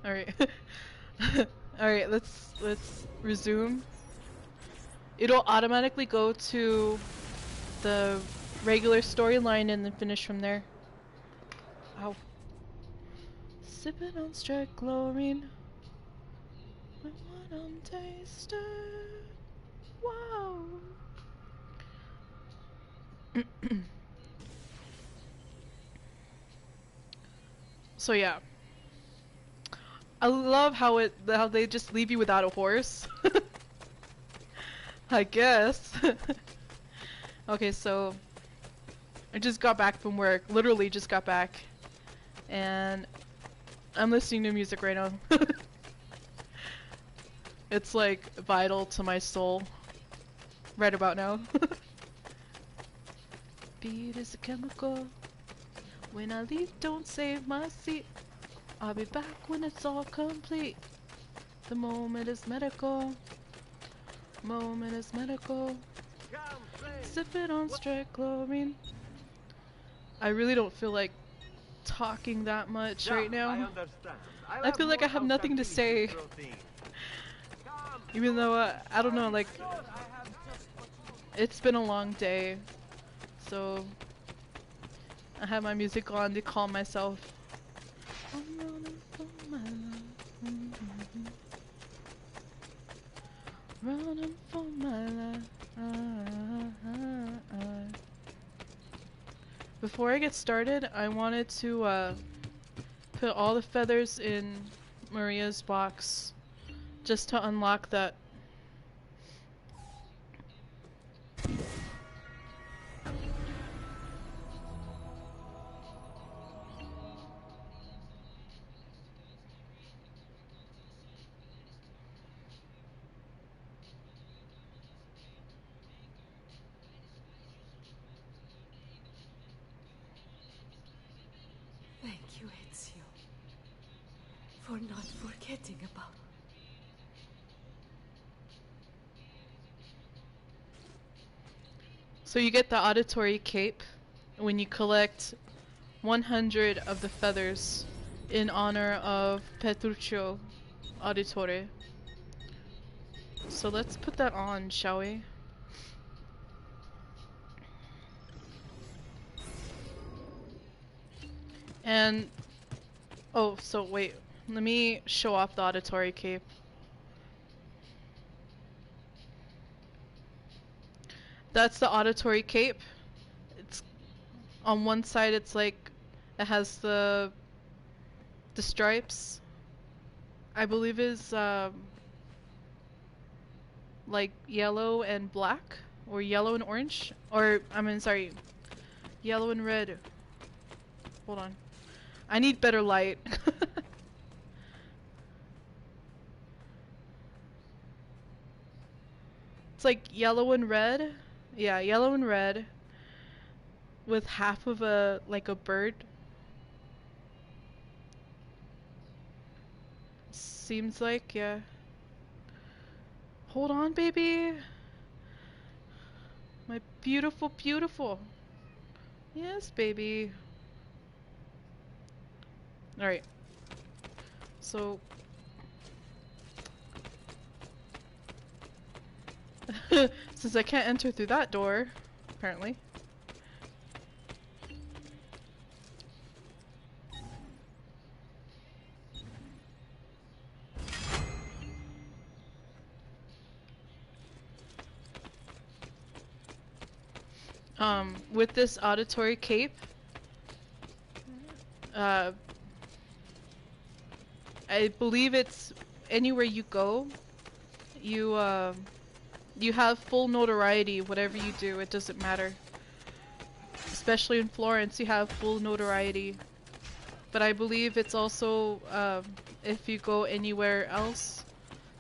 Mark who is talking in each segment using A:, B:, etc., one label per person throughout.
A: Alright. Alright, let's resume. It'll automatically go to the regular storyline and then finish from there. Ow. Sipping on straight chlorine. I wanna taste it. Wow. So yeah. I love how they just leave you without a horse. I guess. Okay, so I just got back from work. Literally just got back. And I'm listening to music right now. It's like vital to my soul right about now. Beat is a chemical. When I leave, don't save my seat. I'll be back when it's all complete. The moment is medical. Moment is medical. Sipping on straight chlorine. I really don't feel like talking that much right now. I feel like I have nothing to say. Even though, I don't know, like, it's been a long day. So, I have my music on to calm myself. I'm running for my life. Running for my life. Before I get started, I wanted to put all the feathers in Maria's box just to unlock that.
B: Thank you, Ezio, for not forgetting about.
A: So you get the auditory cape when you collect 100 of the feathers in honor of Petruccio Auditore. So let's put that on, shall we? And oh, so wait, let me show off the auditory cape. That's the auditory cape. It's on one side, it's like it has the stripes. I believe is like yellow and black, or yellow and orange, or I mean, sorry, yellow and red. Hold on, I need better light. It's like yellow and red. Yeah, yellow and red with half of a like a bird. Seems like, yeah. Hold on, baby. My beautiful, beautiful. Yes, baby. Alright. So since I can't enter through that door, apparently. With this auditory cape, I believe it's anywhere you go, you have full notoriety. Whatever you do, it doesn't matter. Especially in Florence, you have full notoriety. But I believe it's also, if you go anywhere else,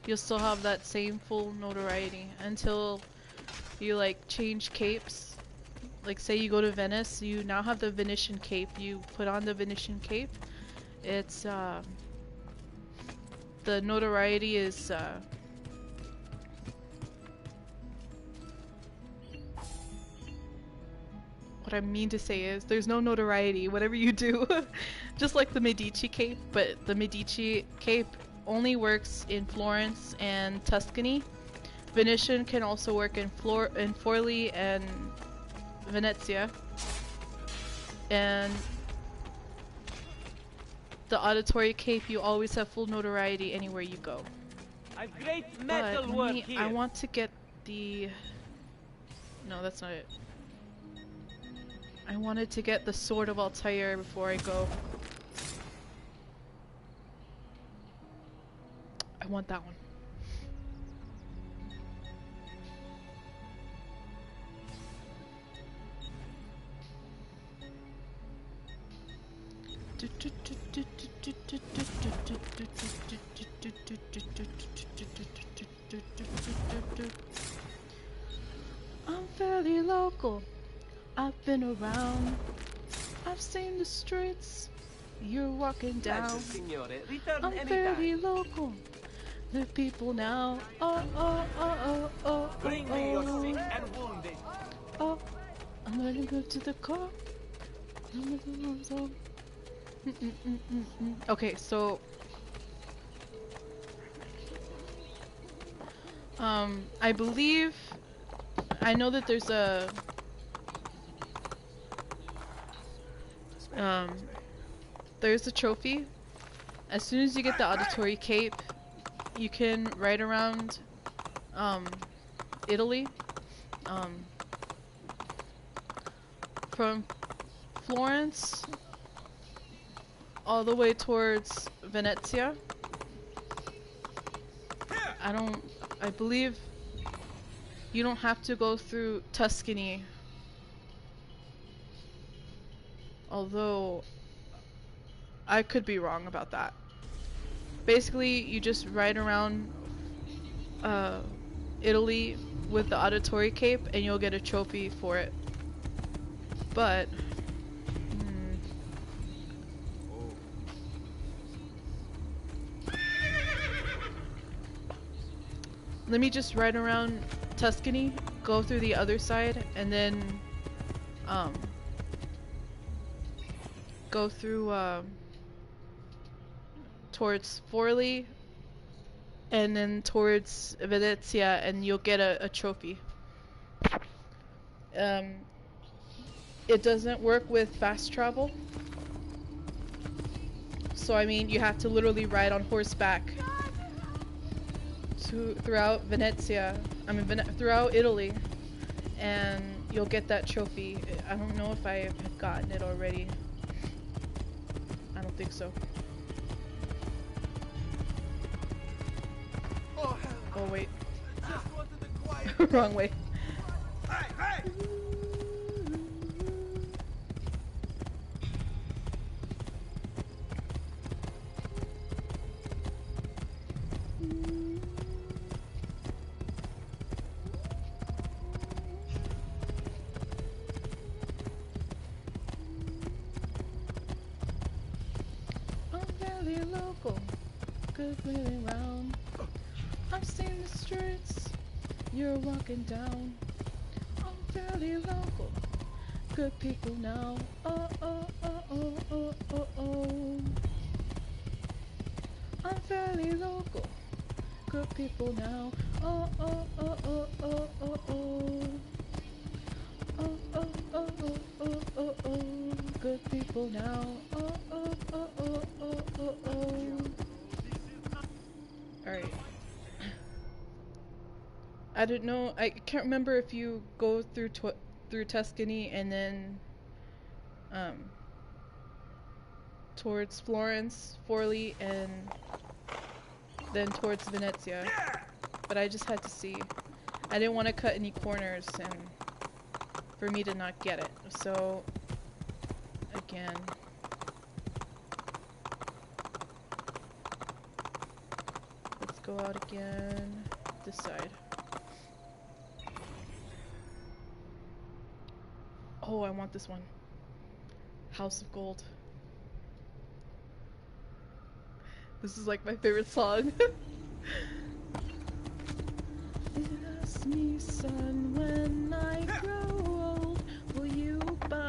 A: you'll still have that same full notoriety until you like change capes. Like say you go to Venice, you now have the Venetian cape. You put on the Venetian cape. It's the notoriety is what I mean to say is there's no notoriety, whatever you do. Just like the Medici cape, but the Medici cape only works in Florence and Tuscany. Venetian can also work in Forli and Venezia. And the auditory cape, you always have full notoriety anywhere you go.
C: I've great metal
A: But
C: work here.
A: I want to get the... No, that's not it. I wanted to get the Sword of Altair before I go. I want that one. I'm fairly local. I've been around. I've seen the streets you're walking down. I'm fairly local. The people now. Oh, oh, oh, oh, oh,
C: Bring me your sick and wounded.
A: oh. I'm gonna go to the car. Okay, so I believe I know that there's a trophy. As soon as you get the auditory cape, you can ride around Italy, from Florence all the way towards Venezia. I believe you don't have to go through Tuscany. Although I could be wrong about that. Basically, you just ride around Italy with the auditory cape and you'll get a trophy for it. But let me just ride around Tuscany, go through the other side, and then go through towards Forli and then towards Venezia, and you'll get a trophy. It doesn't work with fast travel, so I mean you have to literally ride on horseback throughout Venezia, throughout Italy, and you'll get that trophy. I don't know if I have gotten it already. I don't think so. Oh wait. Wrong way.
C: Hey!
A: Local, good living round. I've seen the streets you're walking down. I'm fairly local, good people now. Oh, oh, oh, oh, oh, oh, oh. I'm fairly local, good people now. Oh, oh, oh, oh, oh, oh, oh. Oh, oh, oh, oh, oh, oh, oh. Good people now. Oh, oh, oh, oh, oh, oh, oh. Alright. I don't know. I can't remember if you go through Tuscany and then towards Florence, Forli, and then towards Venezia. But I just had to see. I didn't want to cut any corners and for me to not get it. So again, let's go out again this side. Oh, I want this one. House of Gold. This is like my favorite song. Ask me, son, when I grow old, will you buy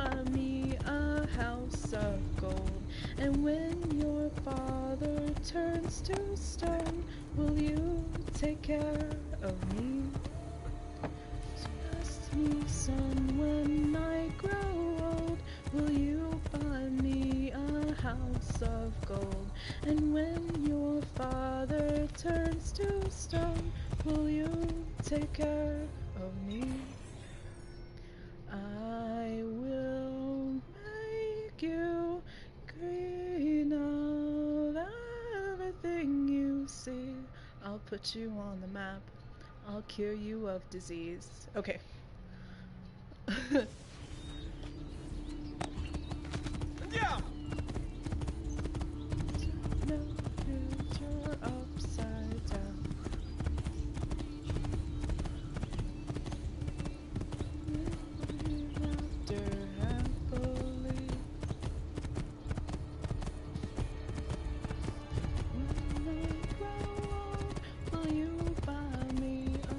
A: And when your father turns to stone, will you take care of me? So ask me, son, when I grow old, will you buy me a house of gold? And when your father turns to stone, will you take care of me? I will make you green of everything you see. I'll put you on the map. I'll cure you of disease. Okay.
C: Yeah.
A: No future upside down. Live after happily. When I grow old, will you buy me a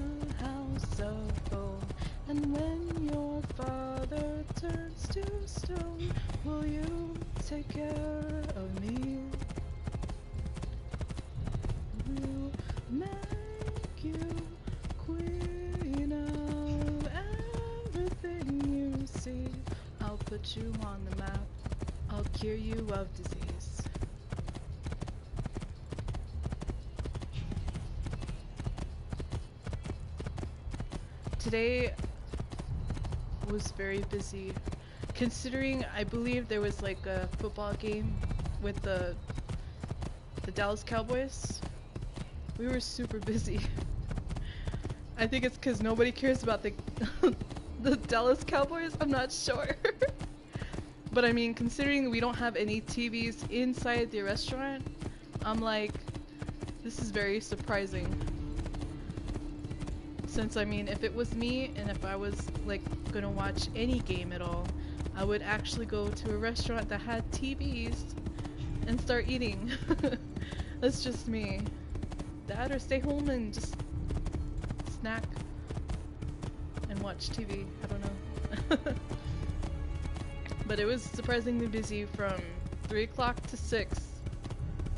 A: house of gold? And when your father turns to stone, will you take care of me? Will make you queen of everything you see. I'll put you on the map. I'll cure you of disease. Today was very busy, considering I believe there was like a football game with the Dallas Cowboys. We were super busy. I think it's because nobody cares about the the Dallas Cowboys. I'm not sure. But I mean, considering we don't have any TVs inside the restaurant, I'm like, this is very surprising. Since I mean, if it was me and if I was like gonna watch any game at all, I would actually go to a restaurant that had TVs and start eating. That's just me. That or stay home and just snack and watch TV. I don't know. But it was surprisingly busy from 3 o'clock to 6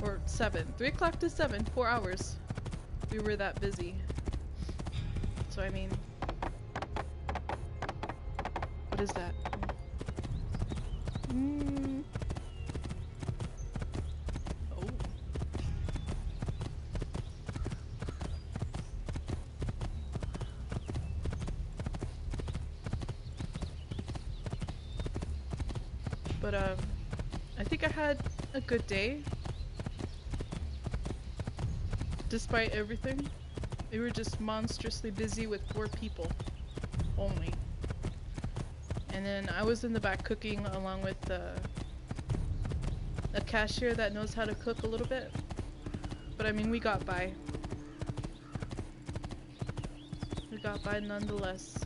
A: or 7. 3 o'clock to 7, 4 hours. We were that busy. So I mean, what is that? Oh. But I think I had a good day. Despite everything. We were just monstrously busy with 4 people only. And then I was in the back cooking along with a cashier that knows how to cook a little bit. But I mean, we got by. We got by nonetheless.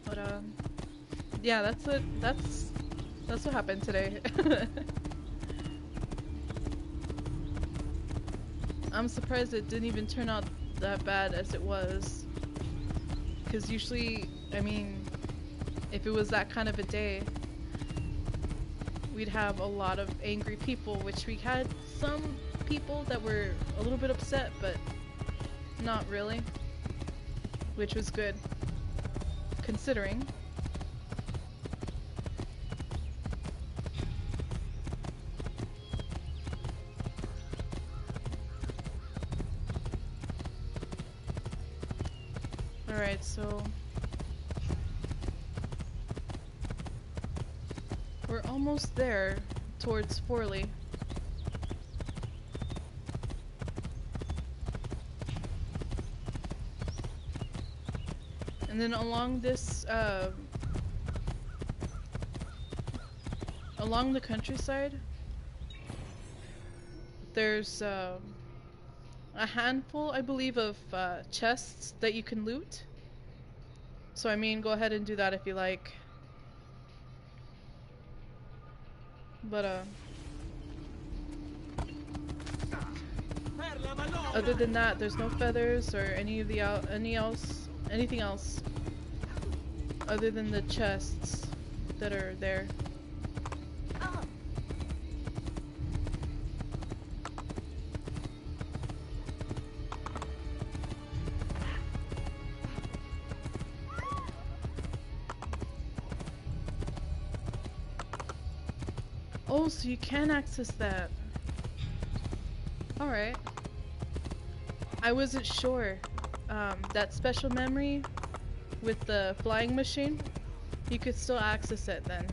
A: But yeah, that's what happened today. I'm surprised it didn't even turn out that bad as it was. Because usually, I mean, if it was that kind of a day, we'd have a lot of angry people, which we had some people that were a little bit upset, but not really. Which was good, considering. Alright, so we're almost there towards Forley. And then along this, along the countryside, there's a handful, I believe, of chests that you can loot. So I mean, go ahead and do that if you like. But other than that, there's no feathers or anything else other than the chests that are there. Oh, so you can access that. Alright. I wasn't sure. That special memory with the flying machine, you could still access it then.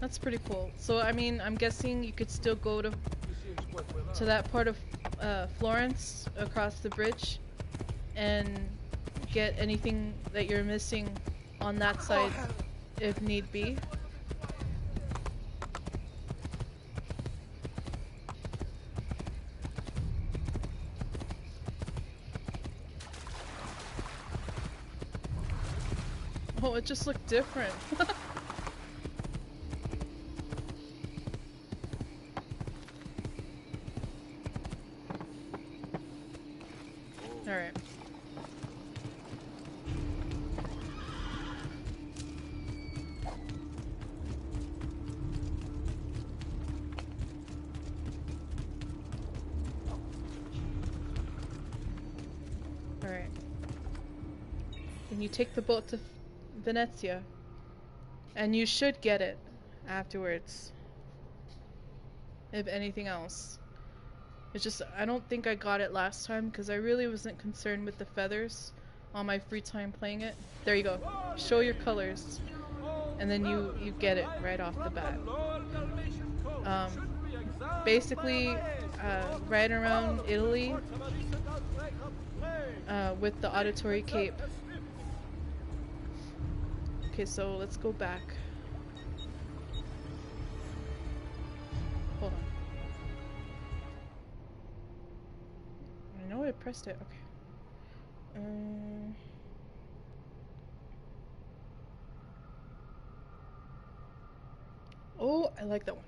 A: That's pretty cool. So, I mean, I'm guessing you could still go to that part of Florence across the bridge and get anything that you're missing on that side if need be. Oh, it just looked different. Alright. Alright. Then you take the boat to Venezia. And you should get it afterwards. If anything else. It's just, I don't think I got it last time because I really wasn't concerned with the feathers on my free time playing it. There you go. Show your colors. And then you get it right off the bat. Basically, right around Italy with the auditory cape. Okay, so let's go back. Hold on. I know I pressed it. Okay. Oh, I like that one.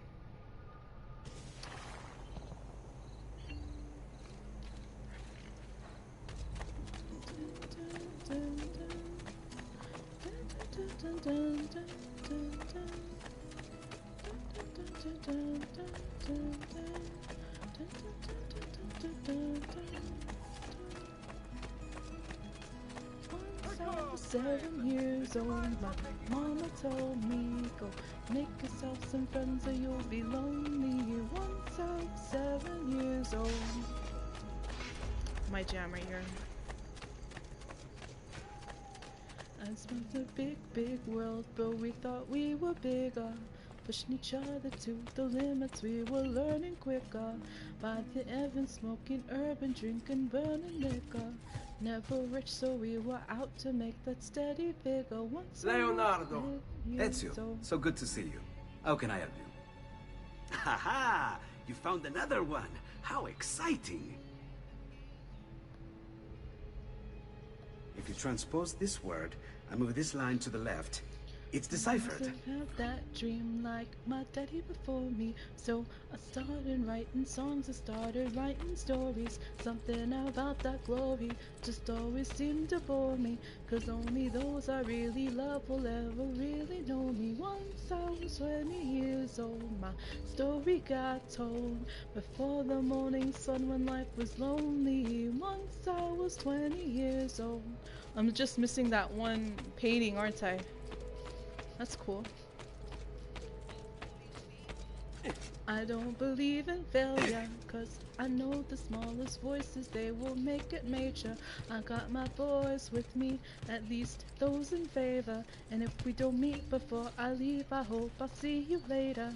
A: Once I was 7 years old, my mama told me, go make yourself some friends or you'll be lonely. Once I was 7 years old. My jam right here. I spent a big, big world, but we thought we were bigger. Pushing each other to the limits, we were learning quicker. By the Ezio, smoking urban, drinking, burning liquor. Never rich, so we were out to make that steady figure. Once
D: Leonardo! Ezio, so good to see you. How can I help you?
E: Haha! You found another one! How exciting! If you transpose this word and move this line to the left, it's deciphered.
A: I had that dream like my daddy before me. So I started writing songs, I started writing stories. Something about that glory just always seemed to bore me. Cause only those I really love will ever really know me. Once I was 20 years old, my story got told. Before the morning sun when life was lonely. Once I was 20 years old. I'm just missing that one painting, aren't I? That's cool. I don't believe in failure, cause I know the smallest voices, they will make it major. I got my boys with me, at least those in favor. And if we don't meet before I leave, I hope I'll see you later.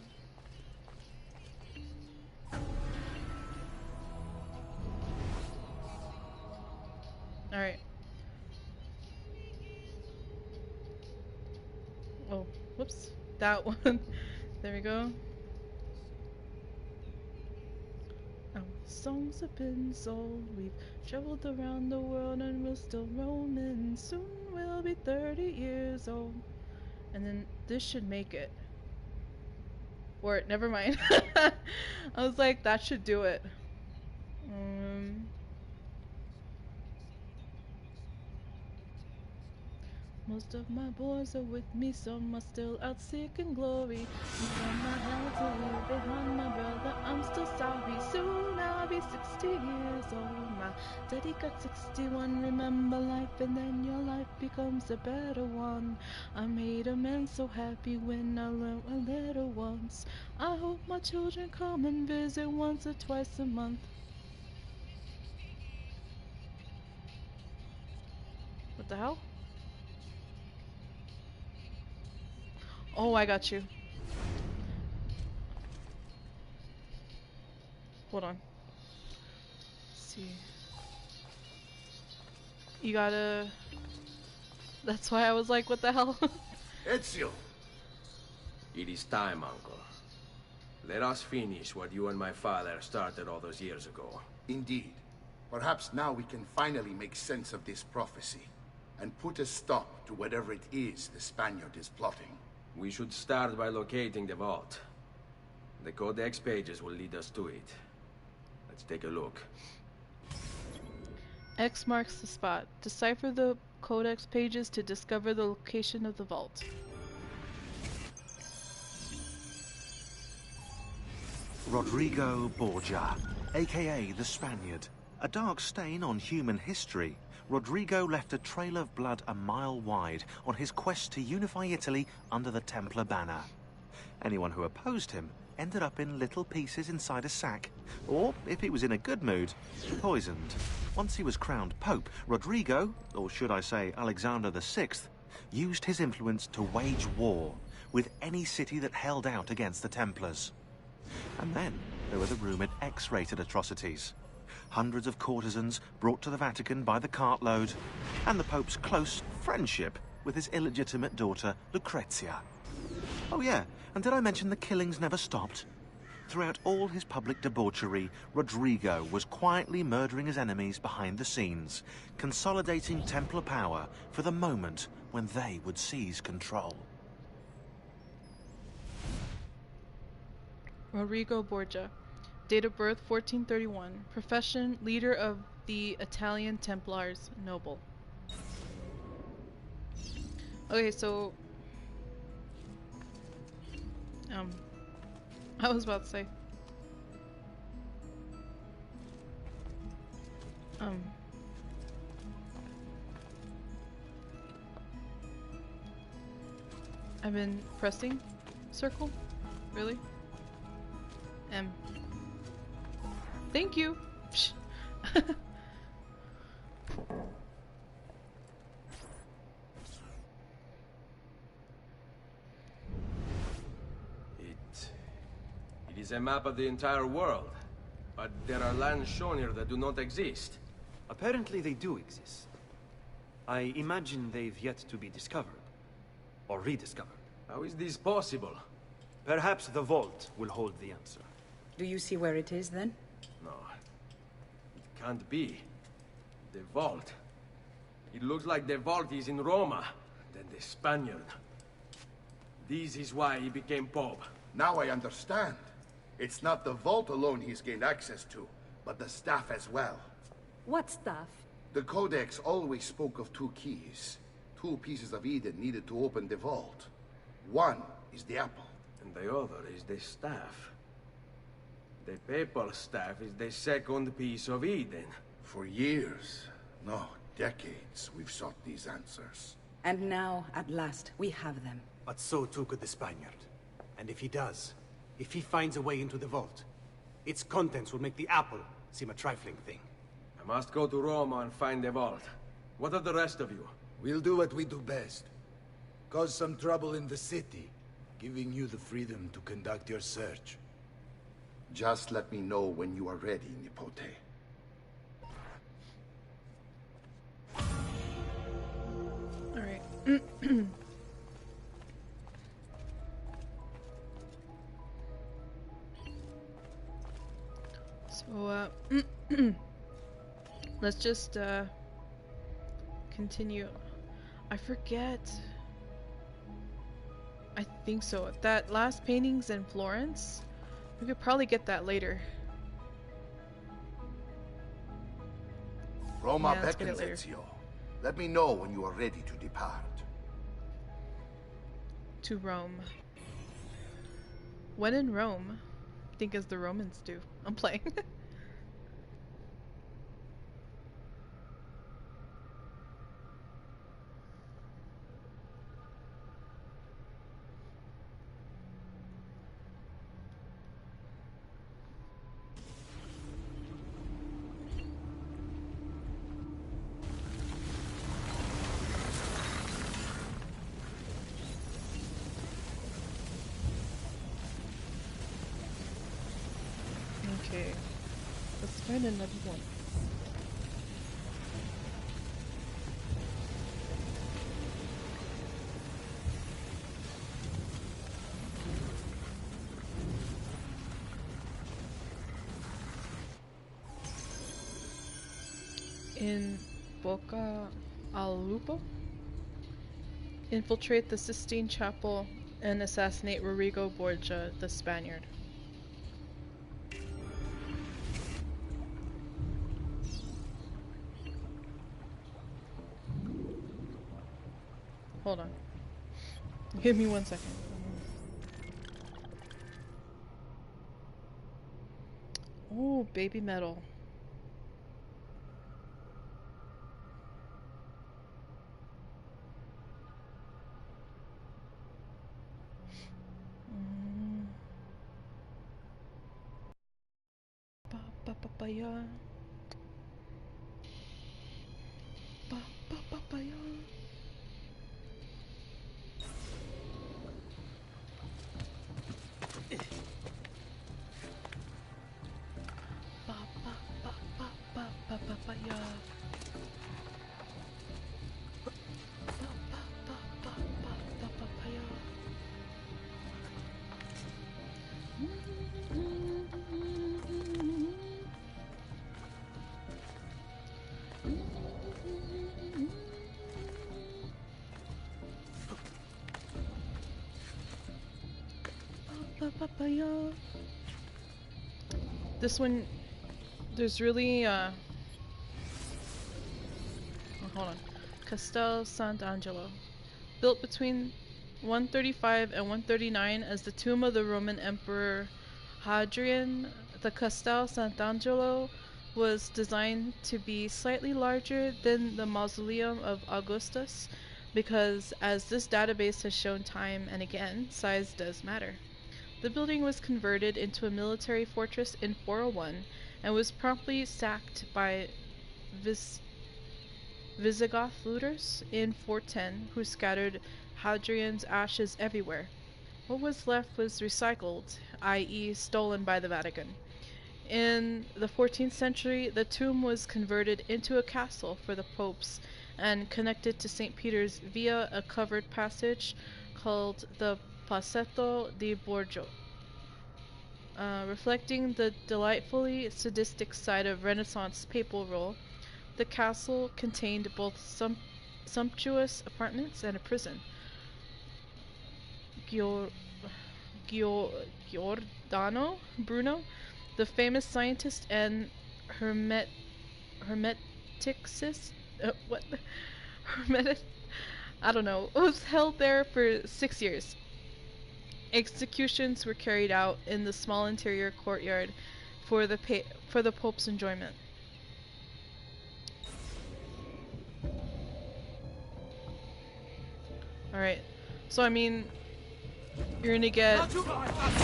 A: Alright. Oh, whoops. That one. There we go. Songs have been sold. We've traveled around the world and we're still roaming. Soon we'll be 30 years old. And then this should make it. Or, never mind. I was like, that should do it. Most of my boys are with me, some are still out seeking glory. And some I had to leave behind my brother, I'm still sorry. Soon I'll be 60 years old. My daddy got 61. Remember life, and then your life becomes a better one. I made a man so happy when I learned a little once. I hope my children come and visit once or twice a month. What the hell? Oh, I got you. Hold on. Let's see. You gotta... That's why I was like, what the hell?
F: Ezio!
G: It is time, Uncle. Let us finish what you and my father started all those years ago.
F: Indeed. Perhaps now we can finally make sense of this prophecy, and put a stop to whatever it is the Spaniard is plotting.
G: We should start by locating the vault. The Codex pages will lead us to it. Let's take a look.
A: X marks the spot. Decipher the Codex pages to discover the location of the vault.
H: Rodrigo Borgia, aka the Spaniard. A dark stain on human history, Rodrigo left a trail of blood a mile wide on his quest to unify Italy under the Templar banner. Anyone who opposed him ended up in little pieces inside a sack, or, if he was in a good mood, poisoned. Once he was crowned Pope, Rodrigo, or should I say Alexander VI, used his influence to wage war with any city that held out against the Templars. And then there were the rumoured X-rated atrocities. Hundreds of courtesans brought to the Vatican by the cartload, and the Pope's close friendship with his illegitimate daughter, Lucrezia. Oh yeah, and did I mention the killings never stopped? Throughout all his public debauchery, Rodrigo was quietly murdering his enemies behind the scenes, consolidating Templar power for the moment when they would seize control.
A: Rodrigo Borgia. Date of birth 1431. Profession leader of the Italian Templars, noble. Okay, so I was about to say I've been pressing circle? Really? Thank you.
G: It is a map of the entire world, but there are lands shown here that do not exist.
I: Apparently they do exist. I imagine they've yet to be discovered. Or rediscovered.
G: How is this possible?
I: Perhaps the vault will hold the answer.
J: Do you see where it is, then?
G: No. It can't be. The vault. It looks like the vault is in Roma, then the Spaniard. This is why he became Pope.
F: Now I understand. It's not the vault alone he's gained access to, but the staff as well.
B: What staff?
F: The Codex always spoke of two keys. Two pieces of Eden needed to open the vault. One is the apple.
G: And the other is the staff. The papal staff is the second piece of Eden.
F: For years, no, decades, we've sought these answers.
J: And now, at last, we have them.
K: But so too could the Spaniard. And if he does, if he finds a way into the vault, its contents will make the apple seem a trifling thing.
G: I must go to Roma and find the vault. What of the rest of you?
L: We'll do what we do best. Cause some trouble in the city, giving you the freedom to conduct your search.
F: Just let me know when you are ready, Nipote.
A: Alright. So, let's just, continue. I forget. I think so. That last painting's in Florence? We could probably get that later.
F: Roma beckons, Ezio. Let me know when you are ready to depart.
A: to Rome. When in Rome, think as the Romans do. I'm playing. Okay, let's find another one. In Boca al Lupo, infiltrate the Sistine Chapel and assassinate Rodrigo Borgia, the Spaniard. Hold on. Give me 1 second. Oh, baby metal. Papaya. Papaya. Papaya. Papaya. This one, there's really oh, hold on. Castel Sant'Angelo, built between 135 and 139 as the tomb of the Roman Emperor Hadrian. The Castel Sant'Angelo was designed to be slightly larger than the mausoleum of Augustus because, as this database has shown time and again, size does matter. The building was converted into a military fortress in 401 and was promptly sacked by Visigoth looters in 410 who scattered Hadrian's ashes everywhere. What was left was recycled, i.e. stolen by the Vatican. In the 14th century, the tomb was converted into a castle for the popes and connected to St. Peter's via a covered passage called the Passetto di Borgio. Reflecting the delightfully sadistic side of Renaissance papal rule, the castle contained both sumptuous apartments and a prison. Giordano Bruno, the famous scientist and hermeticist, I don't know, was held there for 6 years. Executions were carried out in the small interior courtyard for the Pope's enjoyment. Alright, so I mean, you're gonna get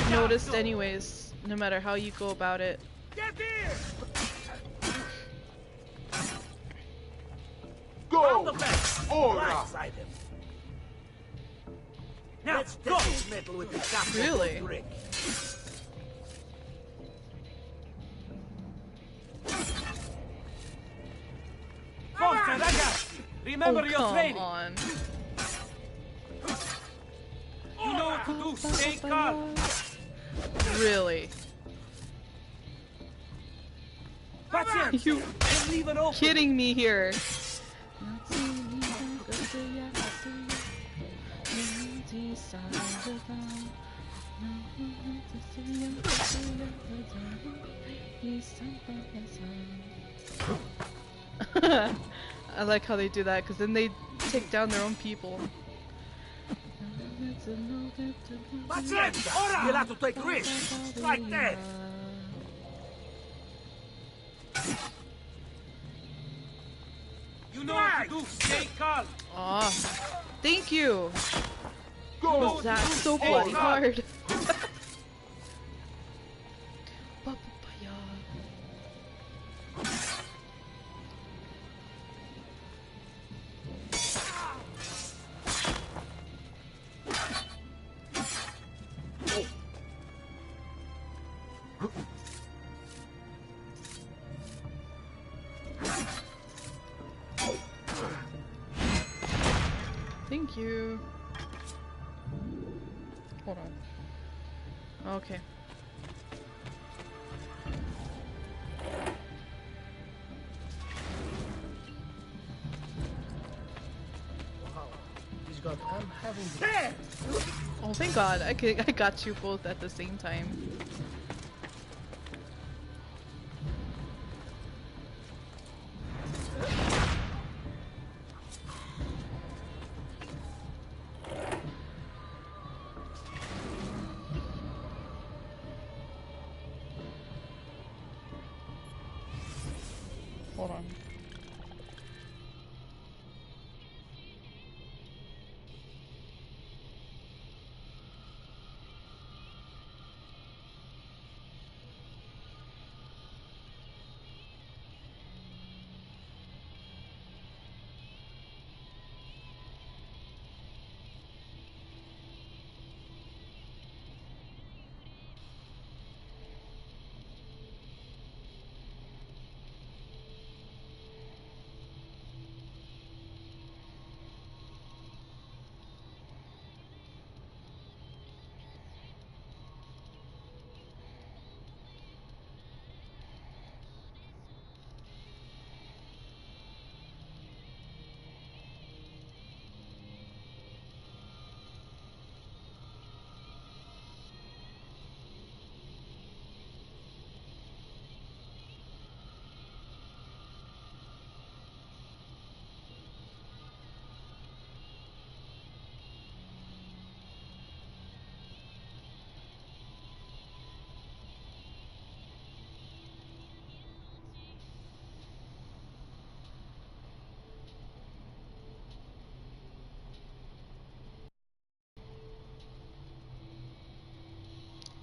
A: noticed anyways, no matter how you go about it.
C: Get here!
F: Go! Ora!
C: Now, let's go! Metal with the
A: Really?
C: Brick. Forza, ragazzi! Remember your training!
A: On.
C: You know what to do, stay calm!
A: Really? You kidding me here? I like how they do that because then they take down their own people.
C: Pazienza! Gliela to take risks! Like that! You know what to do! Stay calm!
A: Aw. Thank you!
C: Go!
A: Was that so bloody hard? Thank you. Hold on. Okay.
M: I'm having.
A: Oh, thank God! I got you both at the same time. Hold on.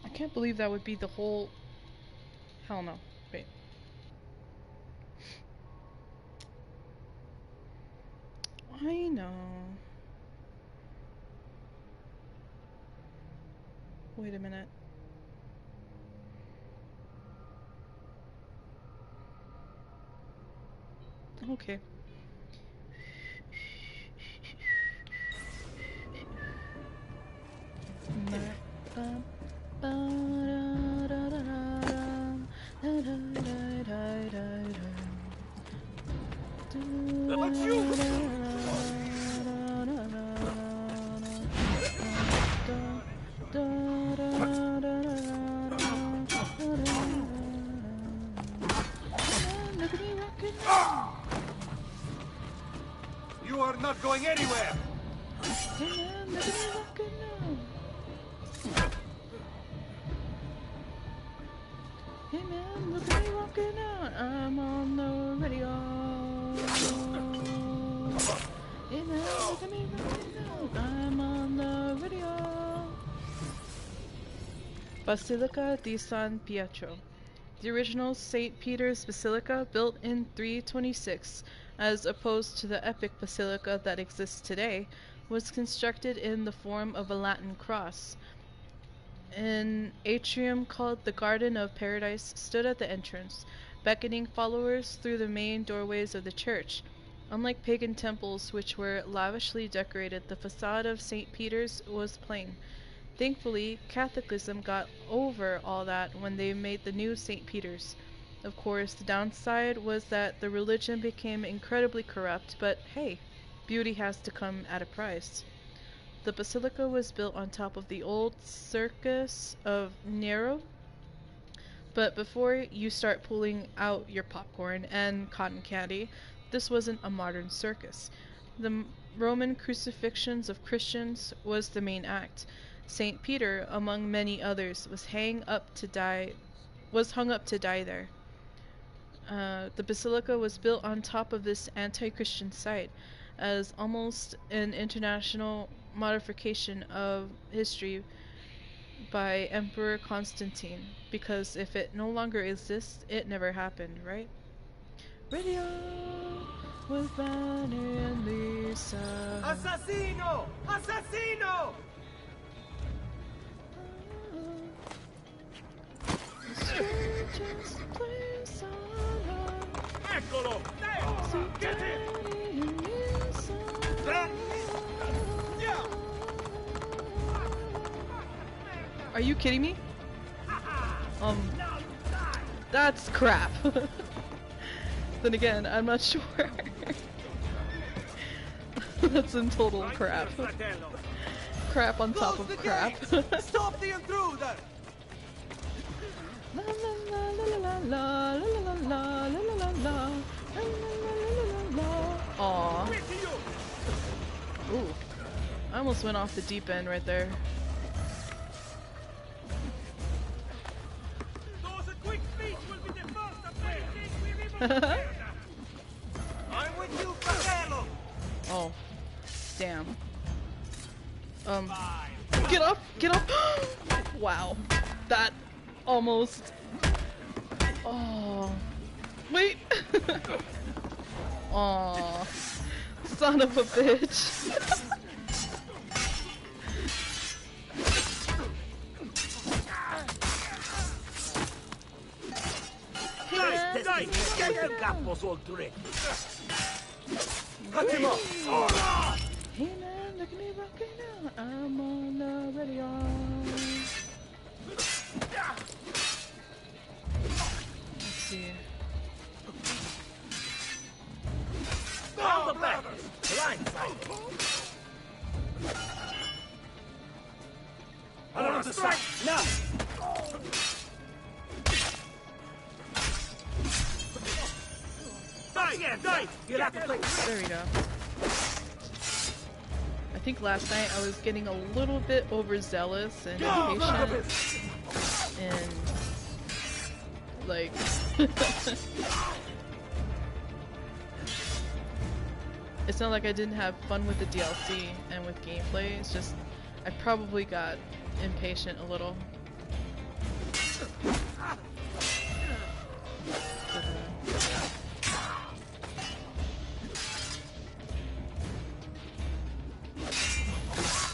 A: I can't believe that would be the whole... Hell no. Wait. I know. Wait a minute. Okay.
C: But you! You are not going anywhere!
A: Hey man, look at me rocking out. I'm on the radio. Hey man, look at me rocking out. I'm on the radio. Basilica di San Pietro. The original St. Peter's Basilica, built in 326, as opposed to the epic basilica that exists today, was constructed in the form of a Latin cross. An atrium called the Garden of Paradise stood at the entrance, beckoning followers through the main doorways of the church. Unlike pagan temples, which were lavishly decorated, the facade of St. Peter's was plain. Thankfully, Catholicism got over all that when they made the new St. Peter's. Of course, the downside was that the religion became incredibly corrupt, but hey, beauty has to come at a price. The basilica was built on top of the old Circus of Nero, but before you start pulling out your popcorn and cotton candy, this wasn't a modern circus. The Roman crucifixions of Christians was the main act. Saint Peter, among many others, was hung up to die there. The basilica was built on top of this anti-Christian site as almost an international modification of history by Emperor Constantine, because if it no longer exists, it never happened, right? Radio with Banner and Lisa.
C: Assassino! Assassino! Eccolo! Get it!
A: Are you kidding me? That's crap. Then again, I'm not sure. That's in total crap. Crap on top of crap.
C: Stop the intruder!
A: La la la la la la la la la la la la. Aww. Ooh. I almost went off the deep end right there.
C: I'm with you, Fratello!
A: Oh. Damn. Get up! Get up! Wow. That almost... Oh. Wait! Aw. Son of a bitch.
C: Dai, get the capo oltre.
A: Cut him off. Hey man, look at me rocking now. I'm on the radio. Let's see.
C: On the back. Blind side. I want to strike now.
A: There we go. I think last night I was getting a little bit overzealous and impatient and like it's not like I didn't have fun with the DLC and with gameplay, it's just I probably got impatient a little.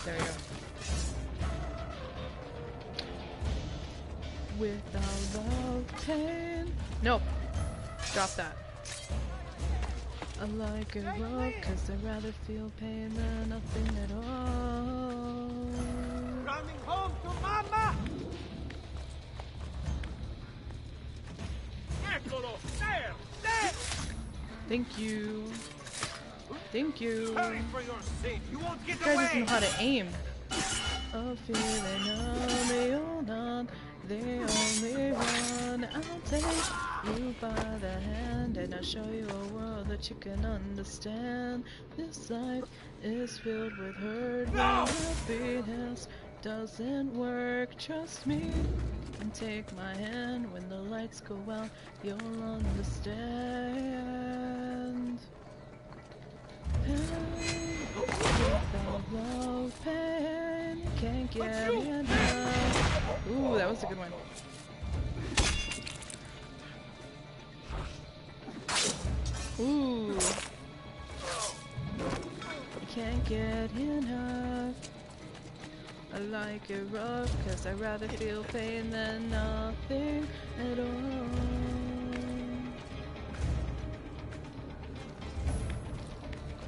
A: There we go. Without love, pain. Nope. Drop that. I like it rough, cause I'd rather feel pain than nothing at all.
C: Running home to mama! Eccolo! There! There!
A: Thank you. Thank you.
C: Hurry for your seat. You won't get
A: This guy
C: away!
A: doesn't know how to aim. A feeling of the old on, the only one. I'll take you by the hand and I'll show you a world that you can understand. This life is filled with hurt and happiness doesn't work. Trust me and take my hand. When the lights go out, you'll understand. Pain, without love, pain, can't get enough. Ooh, that was a good one. Ooh. I can't get enough. I like it rough, cause I'd rather feel pain than nothing at all.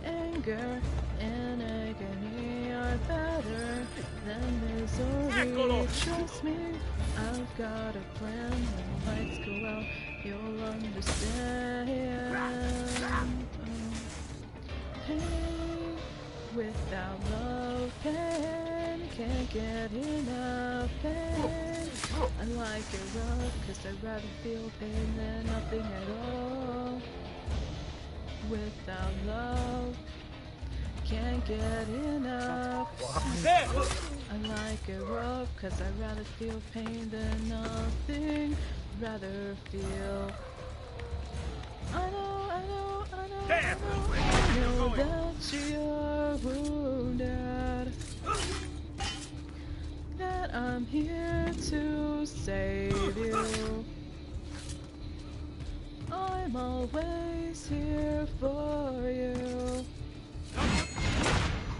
A: Anger and agony are better than misery. Trust me, I've got a plan. When the lights go out, you'll understand. Pain, without love, pain, can't get enough pain. I like it rough, cause I'd rather feel pain than nothing at all. Without love, can't get enough. I like it rough, cause I'd rather feel pain than nothing. Rather feel. I know that you're wounded. That I'm here to save you. I'm always here for you.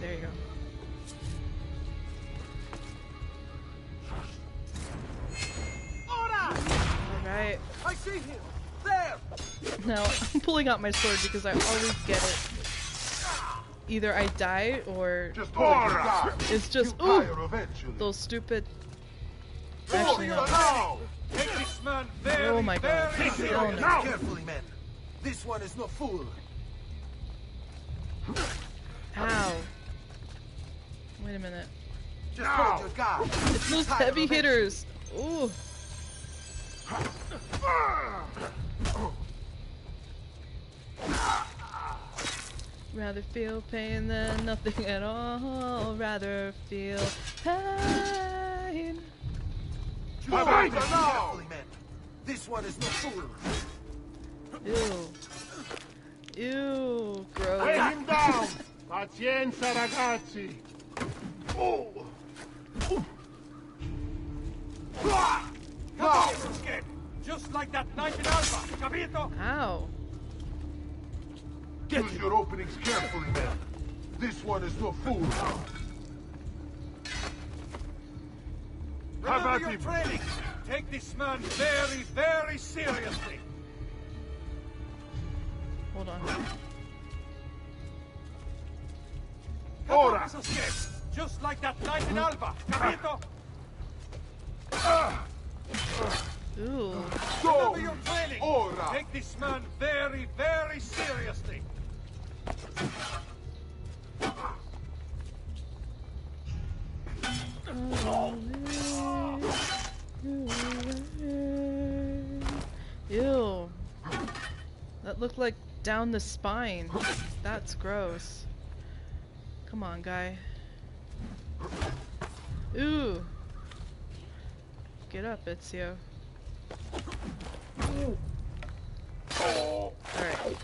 A: There you go. Alright.
C: I see him! There!
A: Now, I'm pulling out my sword because I always get it. Either I die or it's just those stupid. Actually, no. Oh my god. Oh no.
C: Carefully, men. This one is no fool.
A: Ow. Wait a minute.
C: Just hold your guard.
A: It's those heavy hitters. Ooh. Rather feel pain than nothing at all. Rather feel pain.
C: Carefully, men. This one is no fool.
A: Ew. Ew. Gross.
N: Lay him down. Pazienza, ragazzi. Oh.
C: Now, just like that knife in Alba, capito?
A: Ow.
N: Use your openings carefully, man. This one is no fool.
C: Remember your training. Take this man very, very seriously.
A: Hold on.
C: Ora! Just like that knife in Alba, capito?
A: Ooh.
C: Remember your training. Ora! Take this man very, very seriously.
A: Ew. That looked like down the spine. That's gross. Come on, guy. Ooh. Get up, Ezio. Alright.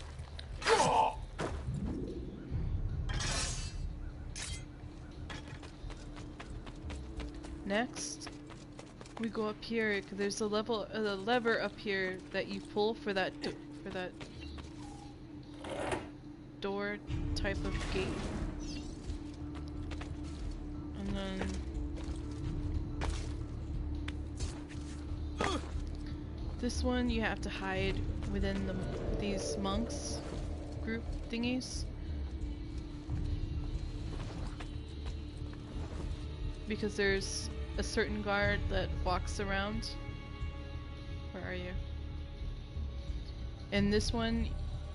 A: Next, we go up here. There's a lever up here that you pull for that door type of gate, and then this one you have to hide within these monks group thingies. Because there's a certain guard that walks around. Where are you? In this one,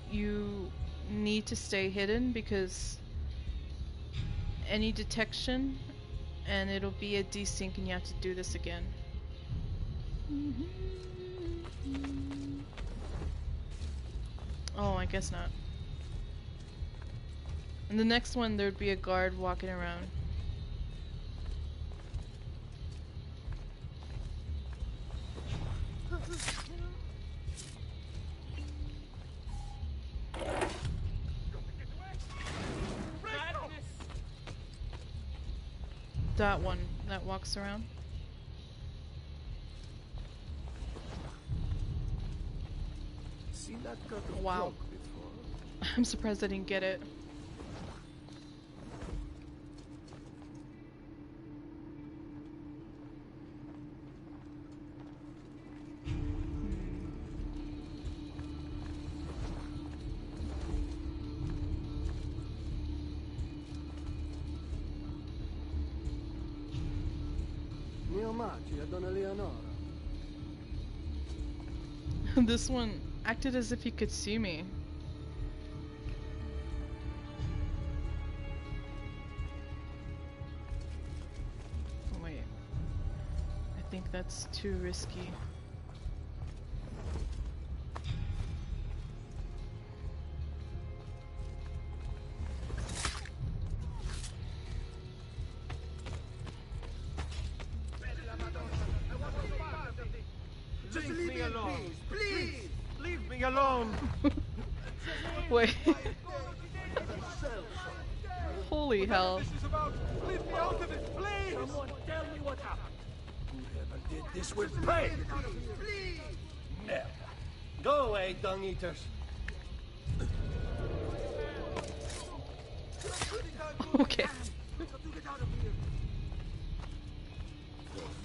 A: you need to stay hidden because any detection and it'll be a desync and you have to do this again. Oh, I guess not. In the next one, there'd be a guard walking around. That one that walks around.
C: See that cut of
A: wow.
C: cloak before?
A: I'm surprised I didn't get it. This one acted as if he could see me. Oh, wait. I think that's too risky.
G: Leave me alone. Please. Leave me alone.
A: Wait. Holy hell.
C: Leave me out of it, please!
M: Someone tell me what happened.
C: Whoever did this will pay!
M: Please!
G: Never. Go away, dung eaters.
A: Okay.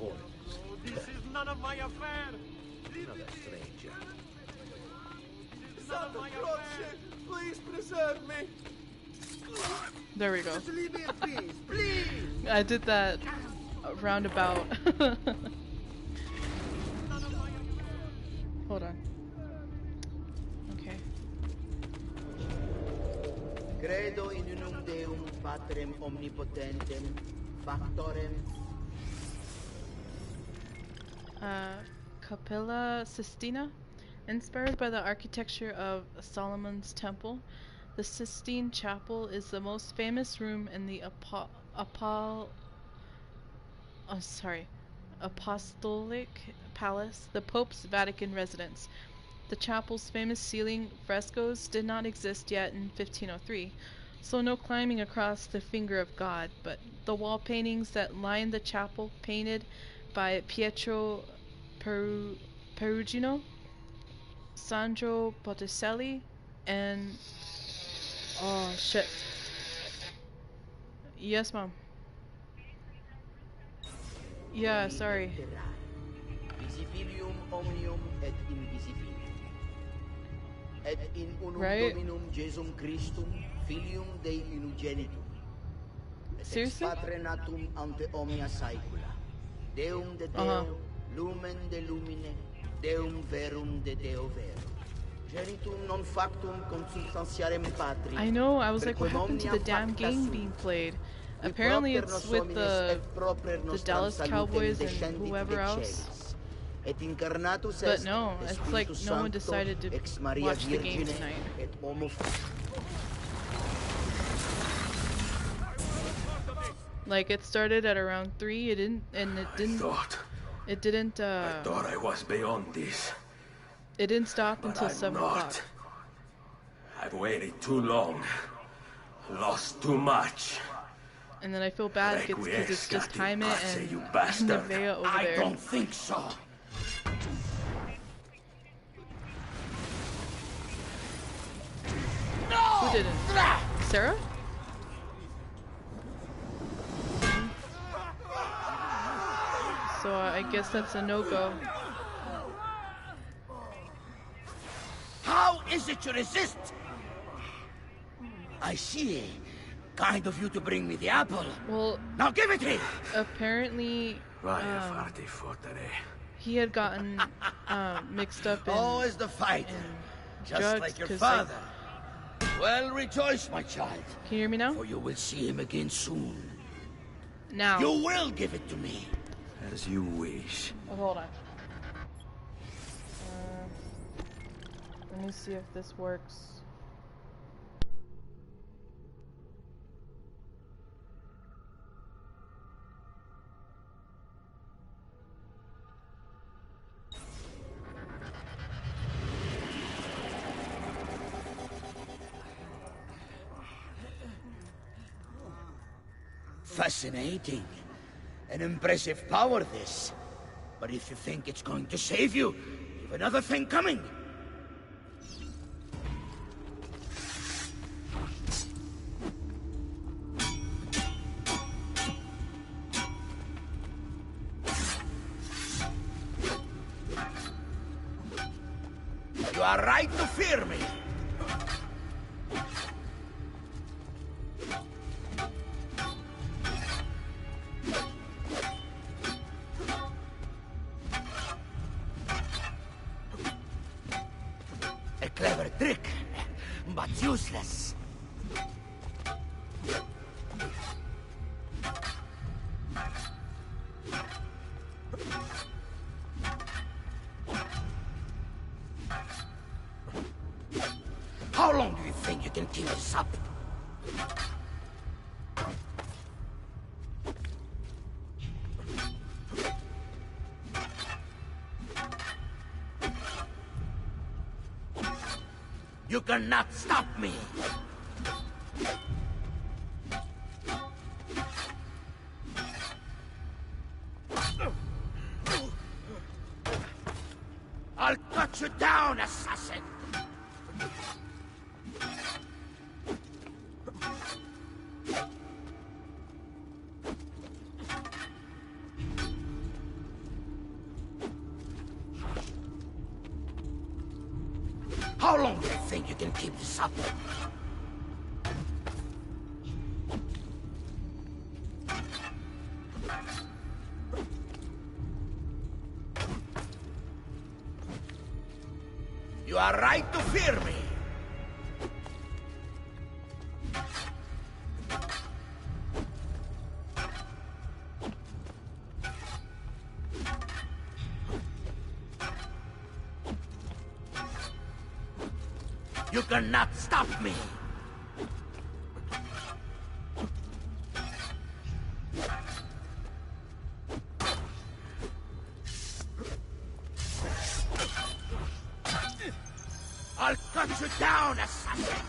G: Oh, this is none of my affair.
C: Another stranger.
G: None of my affair.
C: Please preserve me!
A: There we go.
M: Just leave me in peace, please!
A: I did that roundabout. Hold on. Okay.
O: Credo in unum Deum Patrem omnipotentem, factorem.
A: Capella Sistina. Inspired by the architecture of Solomon's Temple, the Sistine Chapel is the most famous room in the Apostolic Palace, the Pope's Vatican residence. The chapel's famous ceiling frescoes did not exist yet in 1503, so no climbing across the finger of God, but the wall paintings that line the chapel, painted by Pietro Perugino, Sandro Botticelli, and oh shit. Yes, Mom. Yeah, sorry.
O: Visibilium omnium et invisibilium. Et in unum
A: Right?
O: Dominum Jesum Christum, Filium Dei unigenitum. Et
A: Seriously?
O: ex Patre natum ante omnia saecula. Deum de Deo, lumen de lumine, Deum verum de Deo verum. Genitum non factum consubstantiarem patri.
A: I know, I was like, what happened to the damn game being played? Apparently it's with the Dallas Cowboys and whoever else. But no, it's like no one decided to watch the game tonight. Like it started at around 3, it didn't
G: I thought I was beyond this.
A: It didn't stop
G: But
A: until
G: I'm
A: 7
G: not.
A: o'clock.
G: I've waited too long. Lost too much.
A: And then I feel bad because it's just Jaime and Nevaeh over there.
C: I don't think so.
A: Who didn't? Sarah? So I guess that's a no-go.
C: How is it you resist? I see. Kind of you to bring me the apple.
A: Well,
C: now give it here.
A: Apparently, he had gotten mixed up in
C: Always the fight, just
A: drugs,
C: like your
A: 'cause,
C: father. Well, rejoice, my child.
A: Can you hear me now?
C: For you will see him again soon.
A: Now.
C: You will give it to me.
G: As you wish.
A: Oh, hold on. Let me see if this works.
C: Fascinating. An impressive power, this. But if you think it's going to save you, you've another thing coming. You are right to fear me. A clever trick, but useless. How long do you think you can keep this up? You cannot stop me! I'll cut you down, assassin! How long do you think you can keep this up? You are right to fear me. You cannot stop me. I'll cut you down, assassin!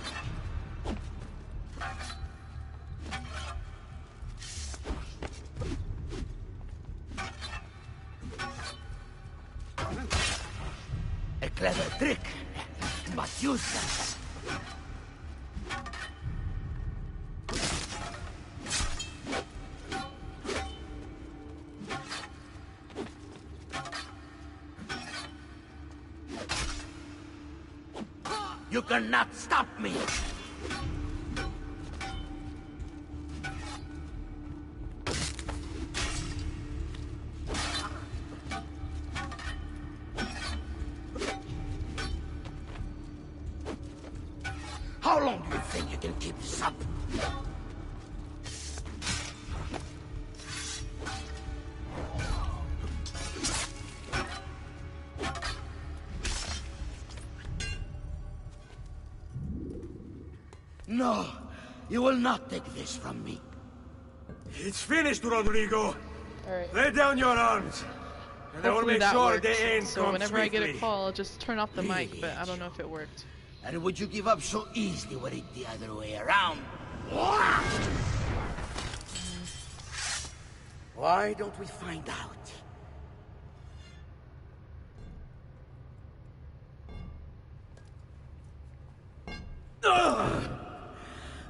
C: A clever trick, but useless. You cannot stop me! How long do you think you can keep this up? No, you will not take this from me.
G: It's finished, Rodrigo.
A: Alright.
G: Lay down your arms. And I will
A: Hopefully
G: make
A: that
G: sure
A: works.
G: the end
A: So
G: comes
A: whenever I get a
G: swiftly.
A: call, I'll just turn off the mic, but I don't know if it worked.
C: And would you give up so easily were it the other way around? Why don't we find out?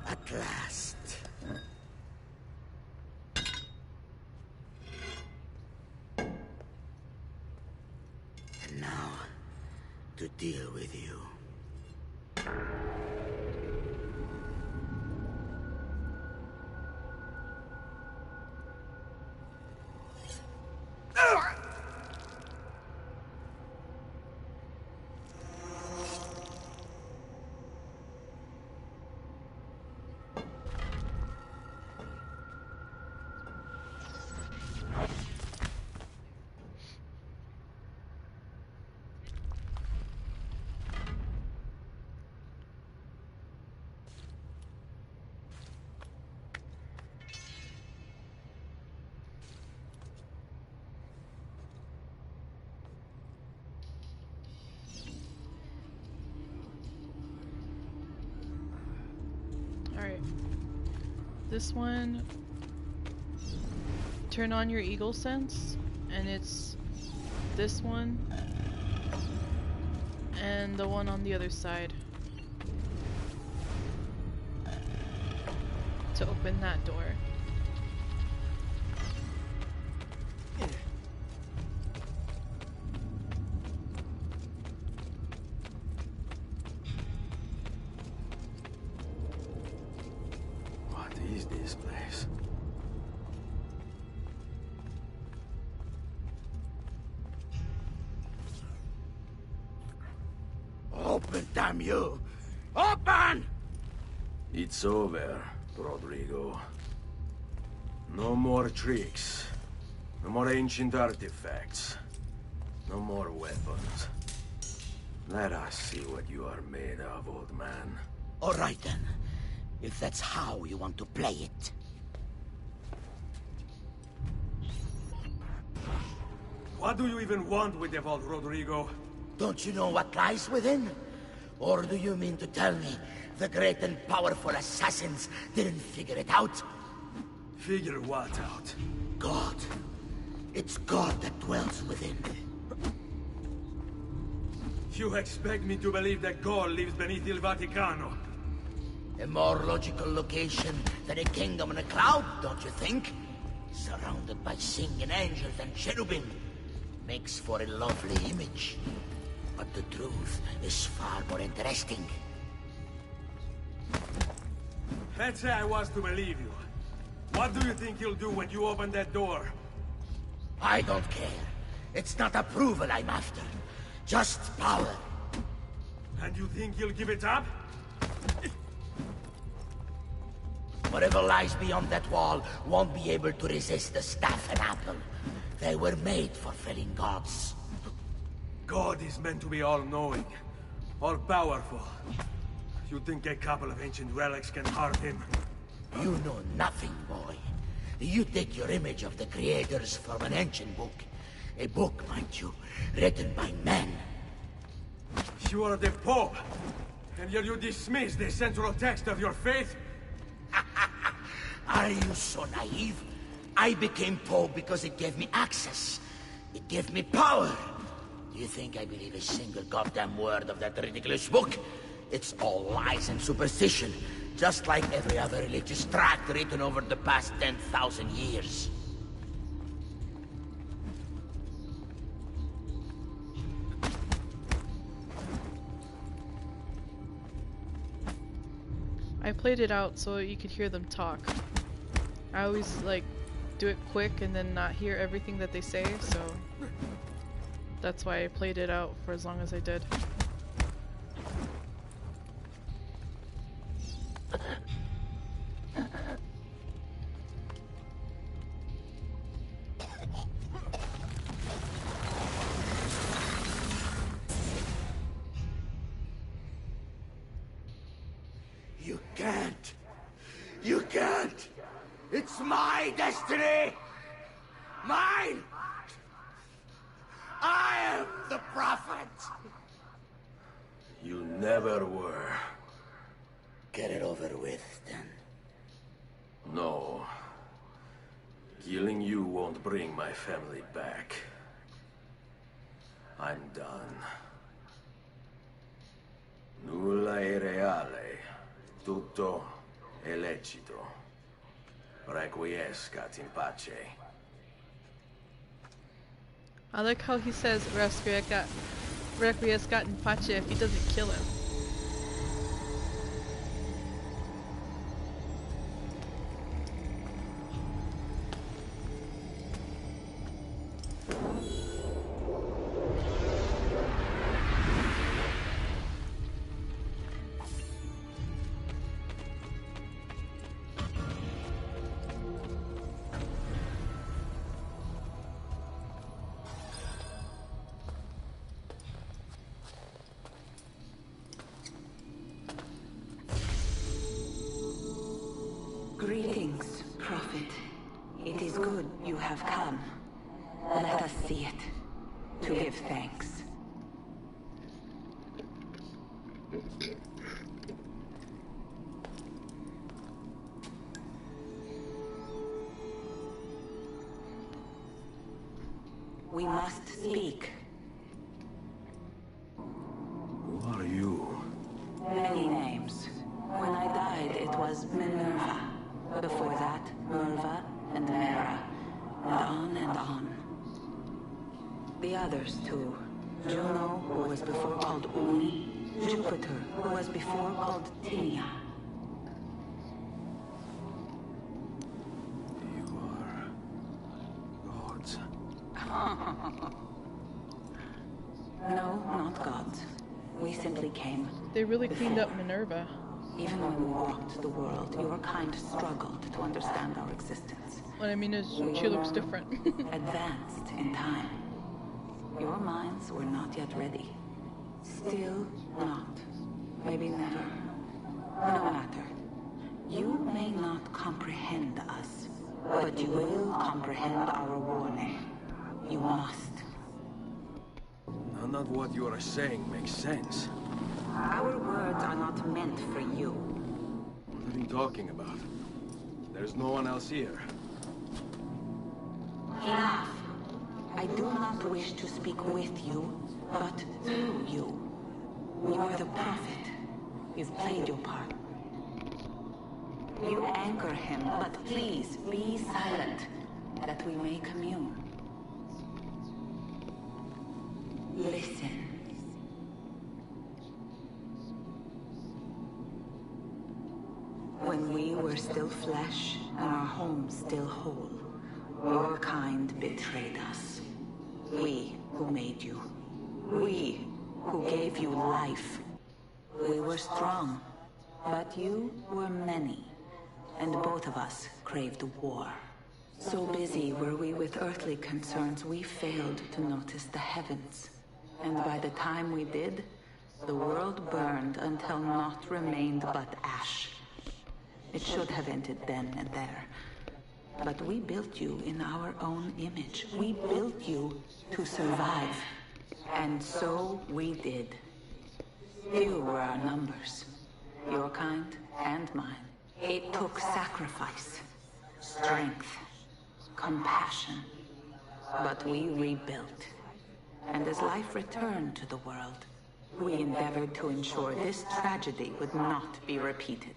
C: At last. And now, to deal with you.
A: Alright. This one, turn on your eagle sense, and it's this one and the one on the other side to open that door.
G: What is this place?
C: Open, damn you! Open!
G: It's over, Rodrigo. No more tricks. No more ancient artifacts. No more weapons. Let us see what you are made of, old man.
C: All right then, if that's how you want to play it.
G: What do you even want with the vault, Rodrigo?
C: Don't you know what lies within? Or do you mean to tell me the great and powerful assassins didn't figure it out?
G: Figure what out?
C: God. It's God that dwells within.
G: You expect me to believe that God lives beneath Il Vaticano?
C: A more logical location than a kingdom in a cloud, don't you think? Surrounded by singing angels and cherubim. Makes for a lovely image. But the truth is far more interesting.
G: Let's say I was to believe you. What do you think you'll do when you open that door?
C: I don't care. It's not approval I'm after. Just power.
G: And you think you'll give it up?
C: Whatever lies beyond that wall won't be able to resist the staff and apple. They were made for felling gods.
G: God is meant to be all-knowing, all-powerful. You think a couple of ancient relics can harm him?
C: You know nothing, boy. You take your image of the creators from an ancient book. A book, mind you, written by men.
G: You are the Pope, and yet you dismiss the central text of your faith?
C: Are you so naive? I became Pope because it gave me access. It gave me power. Do you think I believe a single goddamn word of that ridiculous book? It's all lies and superstition, just like every other religious tract written over the past 10,000 years.
A: I played it out so you could hear them talk. I always like do it quick and then not hear everything that they say, so that's why I played it out for as long as I did.
C: You can't. You can't. It's my destiny. Mine. I am the prophet.
G: You never were.
C: Get it over with, then.
G: No. Killing you won't bring my family back. I'm done. Nulla è reale. Tutto è lecito. Requiescat in pace.
A: I like how he says Requiescat in pace if he doesn't kill him.
J: Greetings, Prophet. It is good you have come. Let us see it, to give thanks. We must speak.
G: Who are you?
J: Many names. When I died, it was Minerva. Before that, Merva and Mera. And on and on. The others, too. Juno, who was before called Uni. Jupiter, who was before called Tinia.
G: You are gods.
J: No, not gods. We simply came.
A: They really cleaned up Minerva.
J: Even when we walked the world, your kind struggled to understand our existence.
A: What I mean is, she looks different.
J: Advanced in time. Your minds were not yet ready. Still not. Maybe never. No matter. You may not comprehend us, but you will comprehend our warning. You must.
G: None of what you are saying makes sense.
J: Our words are not meant for you.
G: What are you talking about? There's no one else here.
J: Enough. I do not wish to speak with you, but through you. You are the prophet. You've played your part. You anchor him, but please be silent, that we may commune. Listen. When we were still flesh and our home still whole, your kind betrayed us. We who made you. We who gave you life. We were strong, but you were many, and both of us craved war. So busy were we with earthly concerns, we failed to notice the heavens. And by the time we did, the world burned until naught remained but ash. It should have ended then and there. But we built you in our own image. We built you to survive. And so we did. Few were our numbers. Your kind and mine. It took sacrifice, strength, compassion. But we rebuilt. And as life returned to the world, we endeavored to ensure this tragedy would not be repeated.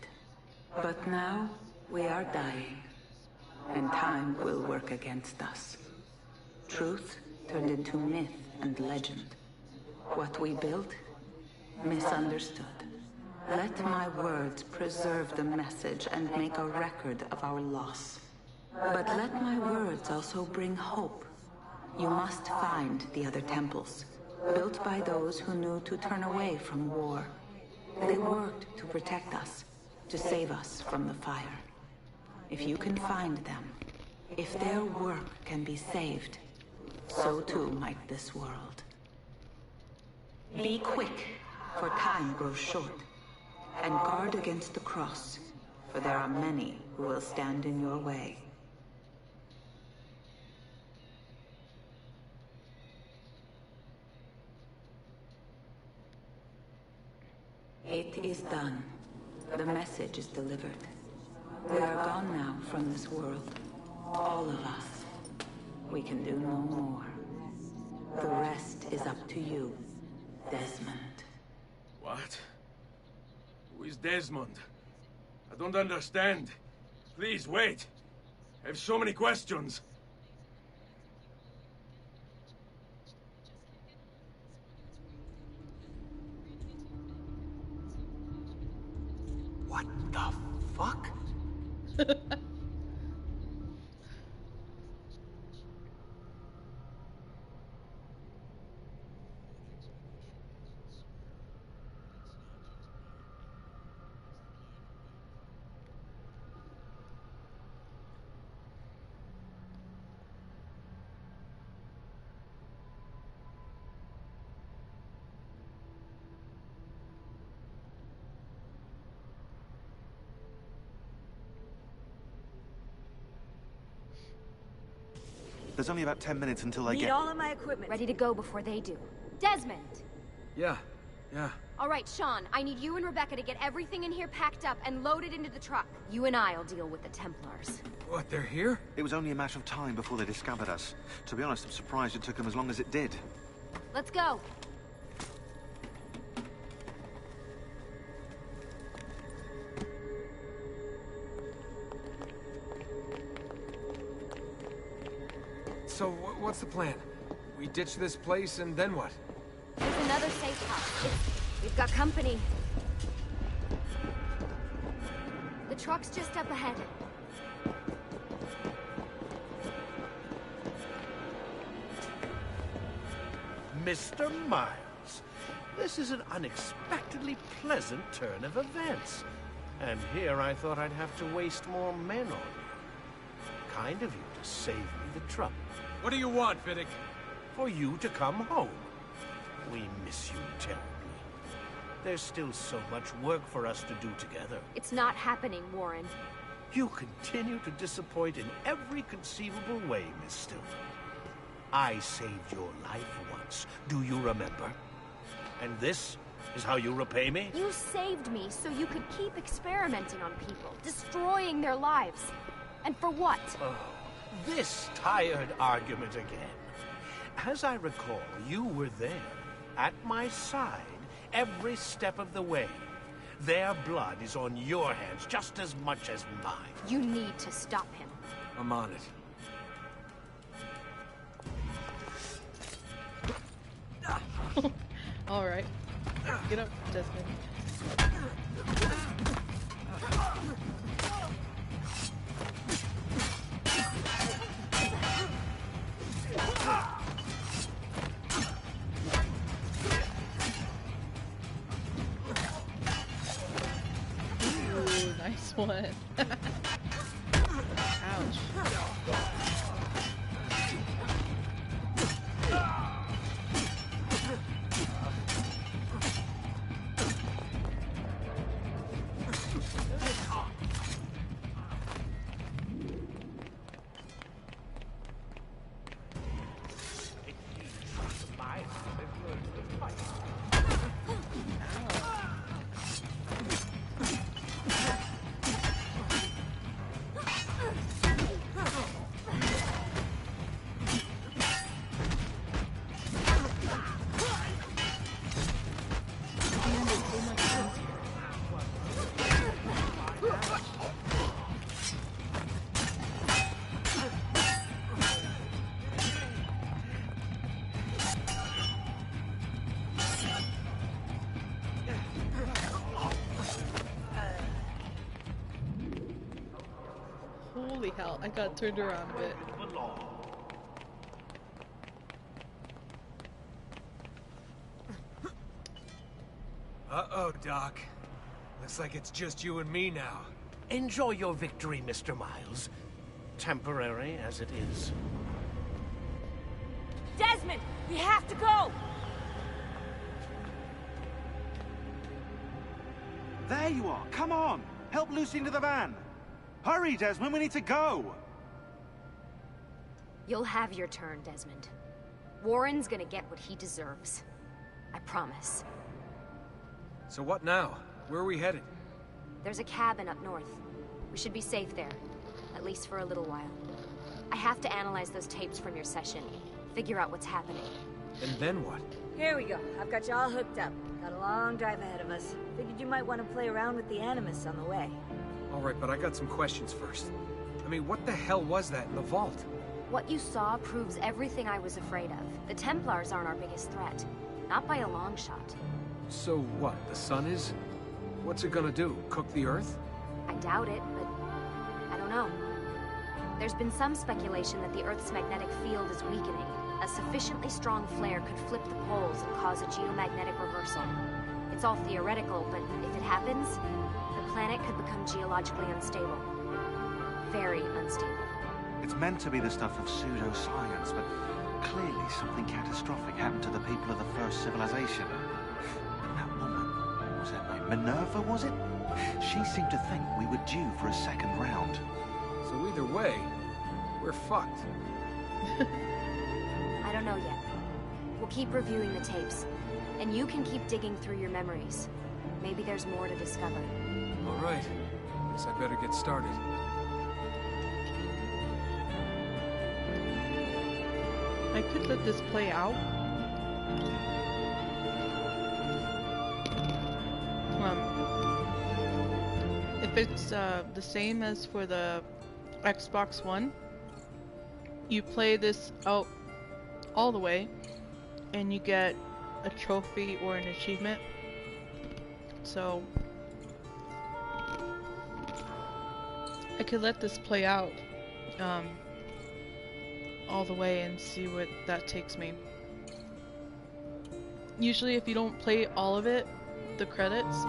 J: But now, we are dying. And time will work against us. Truth turned into myth and legend. What we built, misunderstood. Let my words preserve the message and make a record of our loss. But let my words also bring hope. You must find the other temples, built by those who knew to turn away from war. They worked to protect us, to save us from the fire. If you can find them, if their work can be saved, so too might this world. Be quick, for time grows short, and guard against the cross, for there are many who will stand in your way. It is done. The message is delivered. We are gone now from this world. All of us. We can do no more. The rest is up to you, Desmond.
G: What? Who is Desmond? I don't understand. Please, wait. I have so many questions.
K: What the fuck?
H: There's only about 10 minutes until I
P: Need
H: get...
P: all of my equipment ready to go before they do.
Q: Desmond!
D: Yeah.
Q: All right, Sean, I need you and Rebecca to get everything in here packed up and loaded into the truck. You and I'll deal with the Templars.
D: What, they're here?
H: It was only a matter of time before they discovered us. To be honest, I'm surprised it took them as long as it did.
Q: Let's go.
D: So, what's the plan? We ditch this place and then what?
Q: There's another safe house. We've got company. The truck's just up ahead.
R: Mr. Miles, this is an unexpectedly pleasant turn of events. And here I thought I'd have to waste more men on you. Kind of you to save me the trouble.
D: What do you want, Vidic?
R: For you to come home. We miss you terribly. There's still so much work for us to do together.
Q: It's not happening, Warren.
R: You continue to disappoint in every conceivable way, Miss Stillman. I saved your life once, do you remember? And this Is how you repay me?
Q: You saved me so you could keep experimenting on people, destroying their lives. And for what?
R: Oh, this tired argument again. As I recall, you were there, at my side, every step of the way. Their blood is on your hands just as much as mine.
Q: You need to stop him.
D: I'm on it.
A: All right. Get up, Desmond. Ooh, nice one. Ouch. Holy hell, I got turned around a bit.
D: Uh-oh, Doc. Looks like it's just you and me now.
R: Enjoy your victory, Mr. Miles. Temporary as it is.
B: Desmond, we have to go!
H: There you are. Come on. Help Lucy into the van. Hurry, Desmond. We need to go.
Q: You'll have your turn, Desmond. Warren's gonna get what he deserves. I promise.
D: So what now? Where are we headed?
Q: There's a cabin up north. We should be safe there. At least for a little while. I have to analyze those tapes from your session. Figure out what's happening.
D: And then what?
B: Here we go. I've got you all hooked up. Got a long drive ahead of us. Figured you might want to play around with the Animus on the way.
D: All right, but I got some questions first. I mean, what the hell was that in the vault?
Q: What you saw proves everything I was afraid of. The Templars aren't our biggest threat. Not by a long shot.
D: So what, the sun is? What's it gonna do? Cook the Earth?
Q: I doubt it, but I don't know. There's been some speculation that the Earth's magnetic field is weakening. A sufficiently strong flare could flip the poles and cause a geomagnetic reversal. It's all theoretical, but if it happens, the planet could become geologically unstable. Very unstable.
H: It's meant to be the stuff of pseudoscience, but clearly something catastrophic happened to the people of the first civilization. And that woman, what was her name? Minerva, was it? She seemed to think we were due for a second round.
D: So either way, we're fucked.
Q: I don't know yet. We'll keep reviewing the tapes. And you can keep digging through your memories. Maybe there's more to discover.
D: All right. Guess I better get started.
A: I could let this play out. If it's the same as for the Xbox One, you play this out all the way, and you get a trophy or an achievement. So I could let this play out all the way and see what that takes me. Usually if you don't play all of it, the credits,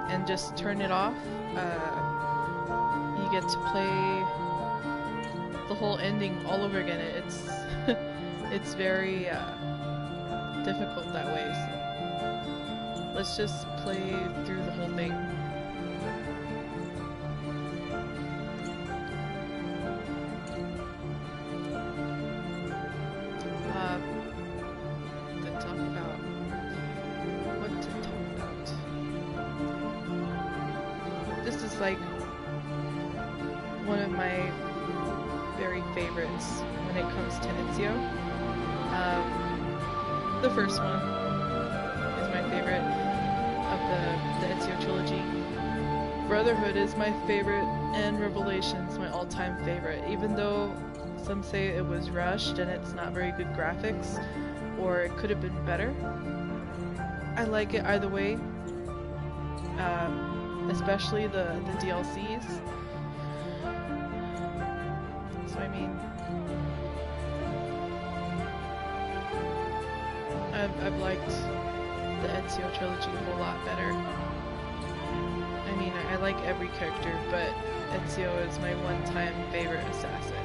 A: and just turn it off, you get to play the whole ending all over again. It's it's very difficult that way, so let's just play through the whole thing. is like one of my very favorites when it comes to Ezio. The first one is my favorite of the Ezio trilogy. Brotherhood is my favorite, and Revelation's my all-time favorite, even though some say it was rushed and it's not very good graphics, or it could have been better. I like it either way, especially the DLCs. So I mean, I've liked the Ezio trilogy a whole lot better. I mean, I like every character, but Ezio is my one-time favorite assassin.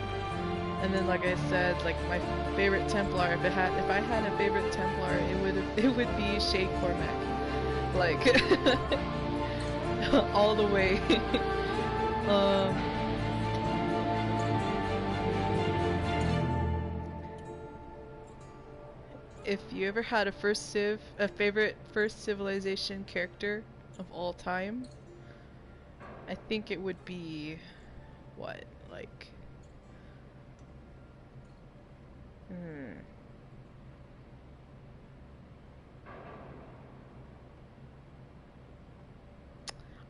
A: And then, like I said, like my favorite Templar, if I had a favorite Templar, it would be Shay Cormac, like all the way. If you ever had a favorite First Civilization character of all time, I think it would be what, like.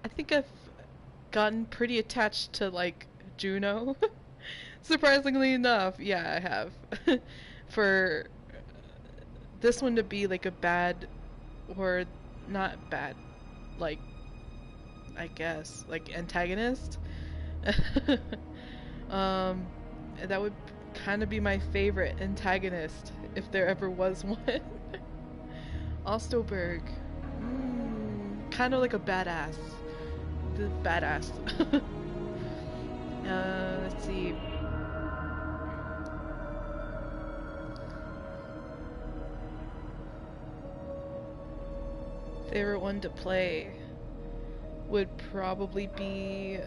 A: I think I've gotten pretty attached to like Juno. Surprisingly enough, yeah, I have. For this one to be like a bad, or not bad, like, I guess, like antagonist. That would kind of be my favorite antagonist if there ever was one. Osterberg, kind of like a badass. The badass. Let's see. Favorite one to play would probably be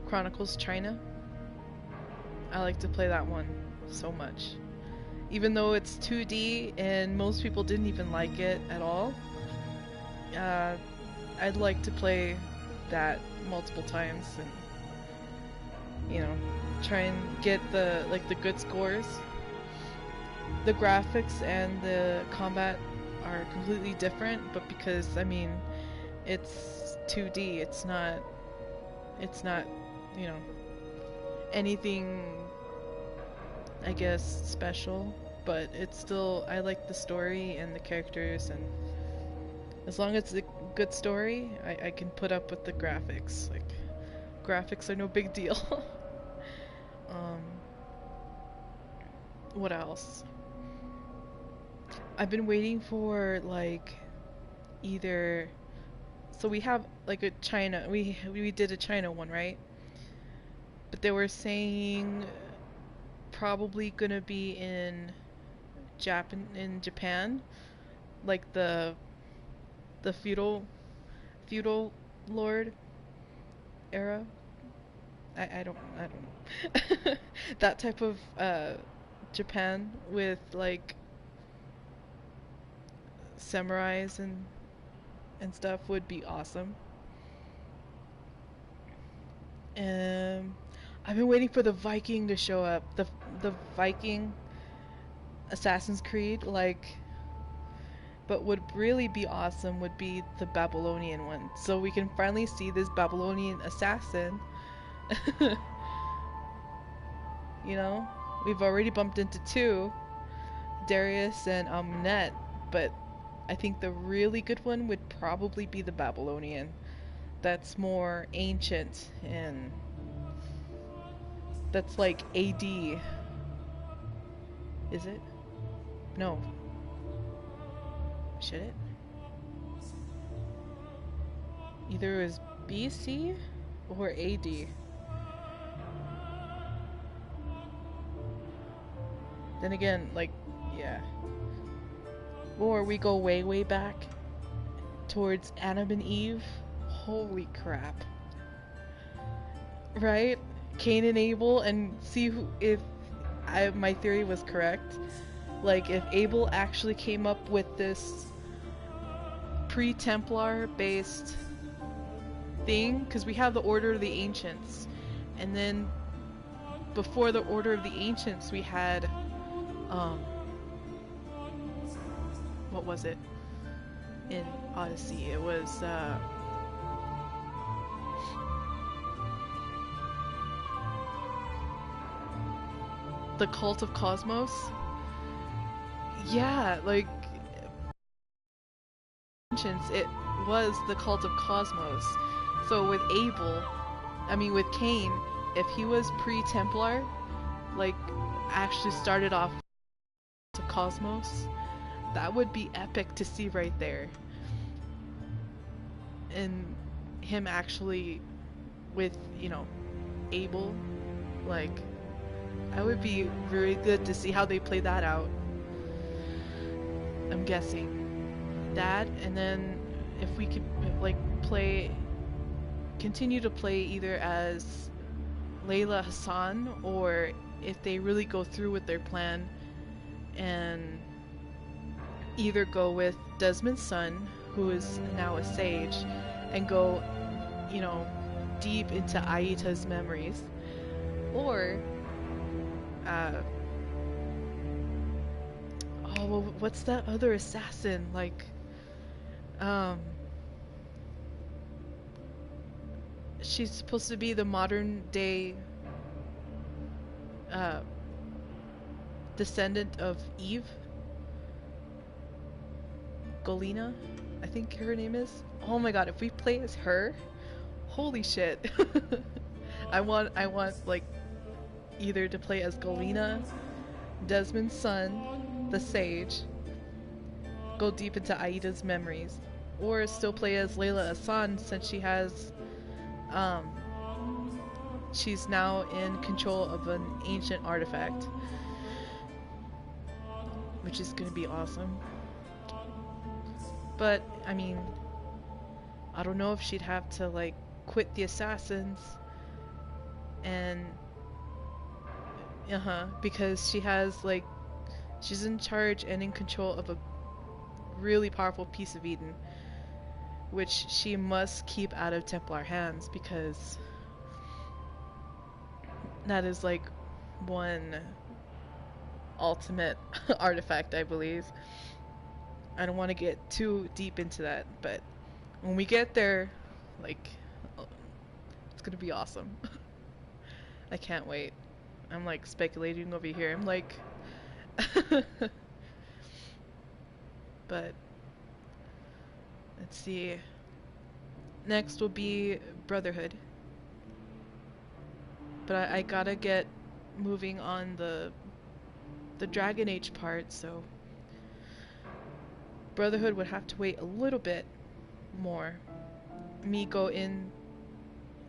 A: Chronicles China. I like to play that one so much. Even though it's 2D and most people didn't even like it at all, I'd like to play that multiple times and, you know, try and get the good scores. The graphics and the combat are completely different, but because, I mean, it's 2D, it's not, you know, anything, I guess, special, but it's still, I like the story and the characters, and as long as it's a good story, I can put up with the graphics. Like, graphics are no big deal. What else? I've been waiting for, like, either, so we have like a China, we did a China one, right? But they were saying probably gonna be in Japan, like the feudal lord era. I don't know. That type of Japan with like samurais and stuff would be awesome. I've been waiting for the Viking to show up. The Viking Assassin's Creed, like, but would really be awesome would be the Babylonian one. So we can finally see this Babylonian assassin. You know, we've already bumped into two, Darius and Amnet, but I think the really good one would probably be the Babylonian. That's more ancient and that's like AD. Is it? No. Should it? Either it was BC or AD. Then again, like, yeah. Or we go way, way back towards Adam and Eve. Holy crap. Right? Cain and Abel, and see who, if my theory was correct. Like, if Abel actually came up with this pre-Templar based thing, because we have the Order of the Ancients, and then before the Order of the Ancients we had what was it in Odyssey? It was the Cult of Cosmos. Yeah, like it was the Cult of Cosmos. So with Abel, I mean with Cain, if he was pre-Templar, like actually started off to Cosmos, that would be epic to see right there. And him actually with, you know, Abel, like that would be very good to see how they play that out. I'm guessing that, and then if we could like continue to play either as Layla Hassan, or if they really go through with their plan and either go with Desmond's son, who is now a sage, and go, you know, deep into Aita's memories, or oh, well, what's that other assassin? Like, she's supposed to be the modern day descendant of Eve. Golina, I think her name is. Oh my god, if we play as her, holy shit. I want like either to play as Golina, Desmond's son, the sage, go deep into Aida's memories, or still play as Layla Hassan, since she has she's now in control of an ancient artifact, which is gonna be awesome. But I mean, I don't know if she'd have to like quit the assassins and because she has like, she's in charge and in control of a really powerful piece of Eden, which she must keep out of Templar hands, because that is like one ultimate artifact, I believe. I don't want to get too deep into that, but when we get there, like, it's gonna be awesome. I can't wait. I'm like speculating over here. I'm like but let's see. Next will be Brotherhood. But I gotta get moving on the Dragon Age part, so Brotherhood would have to wait a little bit more. Me go in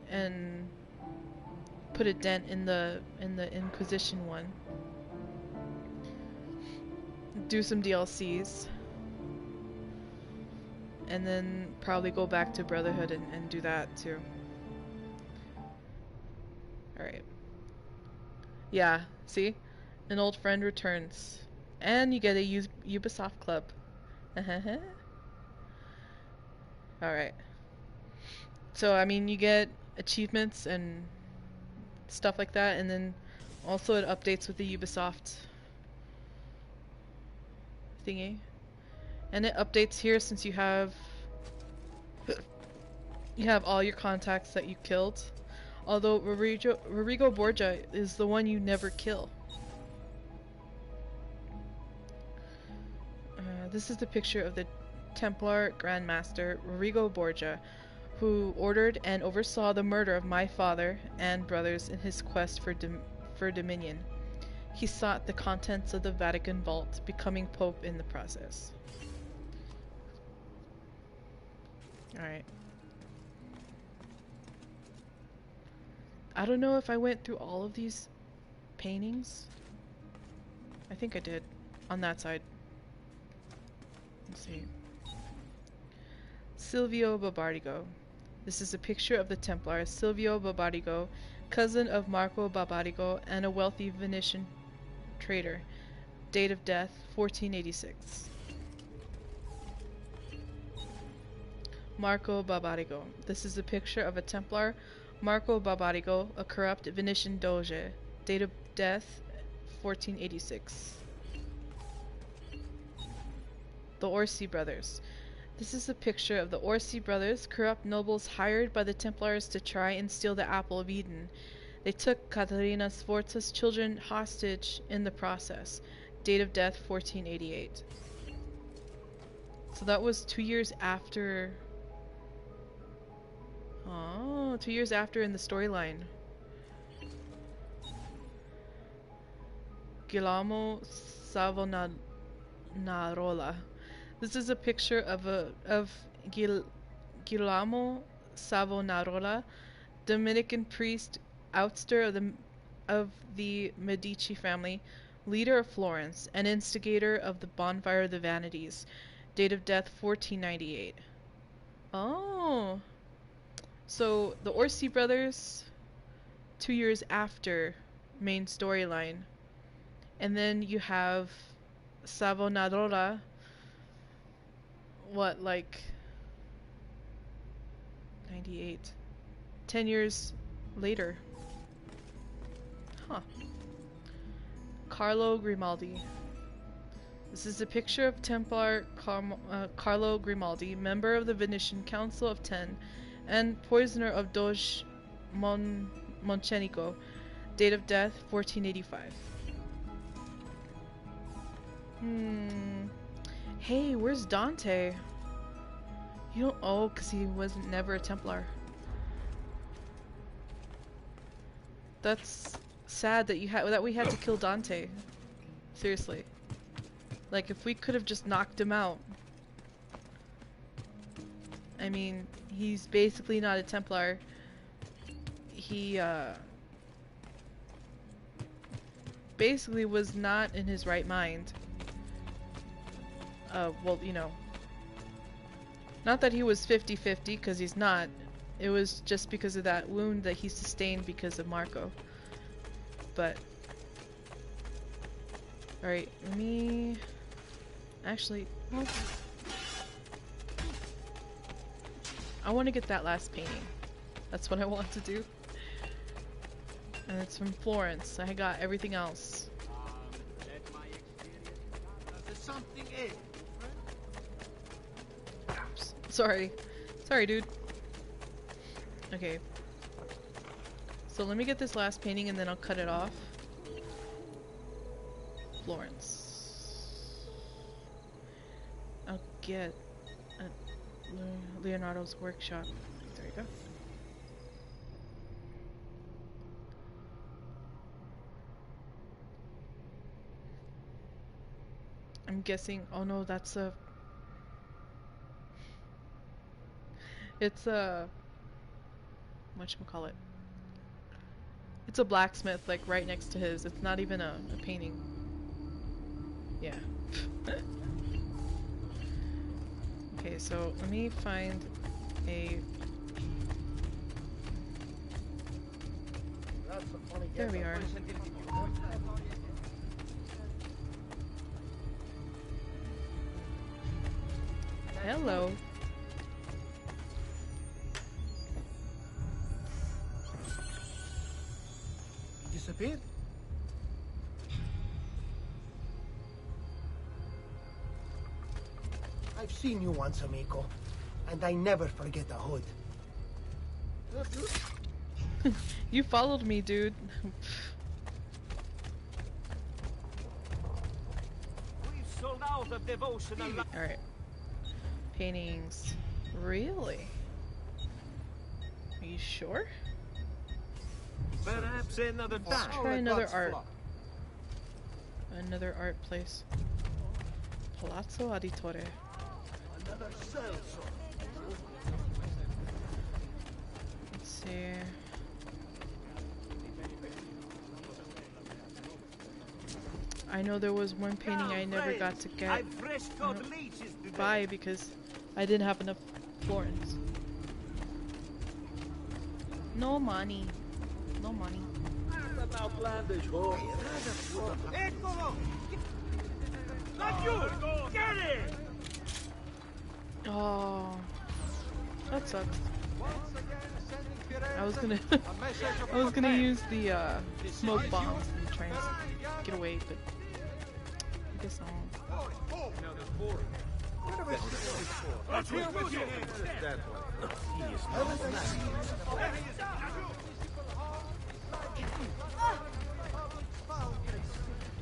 A: and put a dent in the Inquisition one. Do some DLCs. And then probably go back to Brotherhood and do that too. Alright. Yeah, see? An old friend returns. And you get a Ubisoft club. Alright. So, I mean, you get achievements and stuff like that, and then also it updates with the Ubisoft thingy. And it updates here since you have all your contacts that you killed. Although Rodrigo Borgia is the one you never kill. This is the picture of the Templar Grandmaster Rodrigo Borgia, who ordered and oversaw the murder of my father and brothers in his quest for dominion. He sought the contents of the Vatican vault, becoming Pope in the process. Alright. I don't know if I went through all of these paintings. I think I did. On that side. Let's see. Silvio Barbarigo. This is a picture of the Templar Silvio Barbarigo, cousin of Marco Barbarigo and a wealthy Venetian trader. Date of death 1486. Marco Barbarigo. This is a picture of a Templar, Marco Barbarigo, a corrupt Venetian doge. Date of death 1486. The Orsi brothers. This is a picture of the Orsi brothers, corrupt nobles hired by the Templars to try and steal the Apple of Eden. They took Caterina Sforza's children hostage in the process. Date of death 1488. So that was 2 years after. Oh, 2 years after in the storyline. Guillermo Savonarola. This is a picture of Guillermo Savonarola, Dominican priest, ouster of the Medici family, leader of Florence, and instigator of the Bonfire of the Vanities. Date of death 1498. Oh. So the Orsi brothers, 2 years after main storyline. And then you have Savonarola, what, like 98, 10 years later. Huh. Carlo Grimaldi. This is a picture of Templar Carlo Grimaldi, member of the Venetian Council of Ten and poisoner of Doge Moncenico. Date of death 1485. Hey, where's Dante? You don't. Oh, because he wasn't never a Templar. That's sad that we had to kill Dante. Seriously. Like, if we could have just knocked him out. I mean, he's basically not a Templar. He basically was not in his right mind. Well, you know, not that he was 50-50, because he's not. It was just because of that wound that he sustained because of Marco. But alright, let me actually, well, I want to get that last painting. That's what I want to do. And it's from Florence. I got everything else.
M: Something else.
A: Sorry. Sorry, dude. Okay. So let me get this last painting and then I'll cut it off. Florence. I'll get Leonardo's workshop. There you go. I'm guessing. Oh no, that's a. It's a. Whatchamacallit? It's a blacksmith, like right next to his. It's not even a painting. Yeah. Okay, so let me find a. There we are. Hello.
M: Disappeared? I've seen you once, amigo, and I never forget a hood.
A: You followed me, dude.
M: We've sold out of devotional.
A: All right. Paintings. Really? Are you sure?
M: Perhaps another time.
A: Let's try another art. Another art place. Palazzo Auditore.
M: Another Celso.
A: Let's see. I know there was one painting I never got to get buy because I didn't have enough florins. No money. No money.
G: Get it!
A: Oh, that sucks. I was gonna I was gonna use the smoke bombs and try and get away, but I guess not.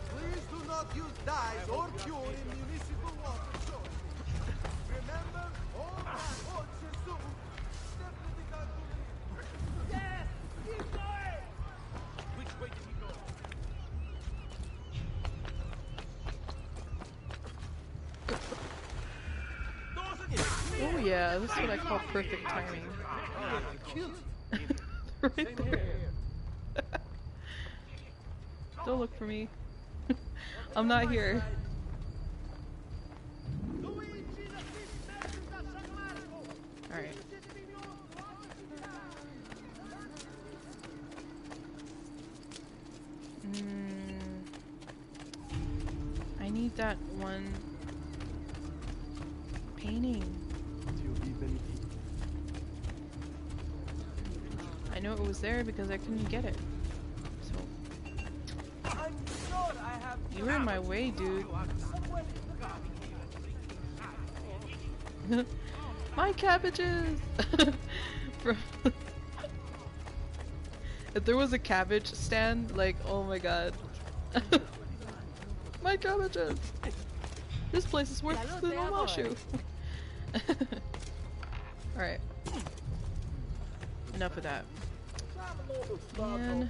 N: Please do not use dyes or fuel in municipal water sources. Remember, all horses soon. Definitely got to leave. Yes! Keep going! Which way did he go?
A: Oh yeah, this is what I call perfect timing. Right there. Don't look for me. I'm not here. Alright. I need that one painting. I know it was there because I couldn't get it. So you were in my way, dude. My cabbages! If there was a cabbage stand, like, oh my god. My cabbages! This place is worse than a Mashu. Alright. Enough of that. And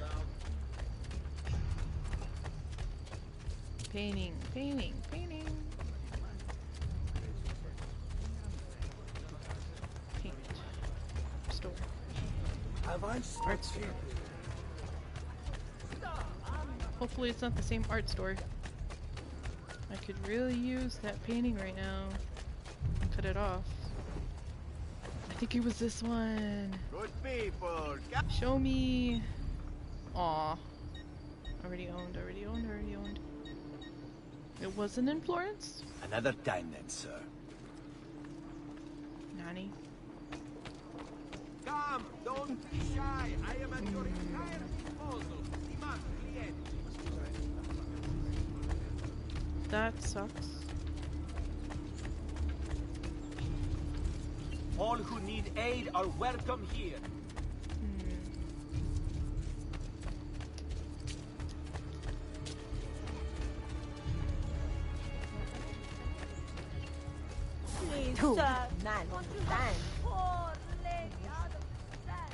A: painting, painting, painting. Paint. Store. Art store. Hopefully it's not the same art store. I could really use that painting right now. And cut it off. I think it was this one.
N: Good people.
A: Show me. Aw. Already owned, already owned, already owned. It wasn't in Florence?
S: Another time then, sir.
A: Nani?
N: Come, don't be shy. I am at your entire disposal. Demand client.
A: That sucks.
S: All who need aid are welcome here.
B: Please,
T: Two,
B: sir.
T: 9,
B: Won't you
T: 9.
B: poor lady out of that?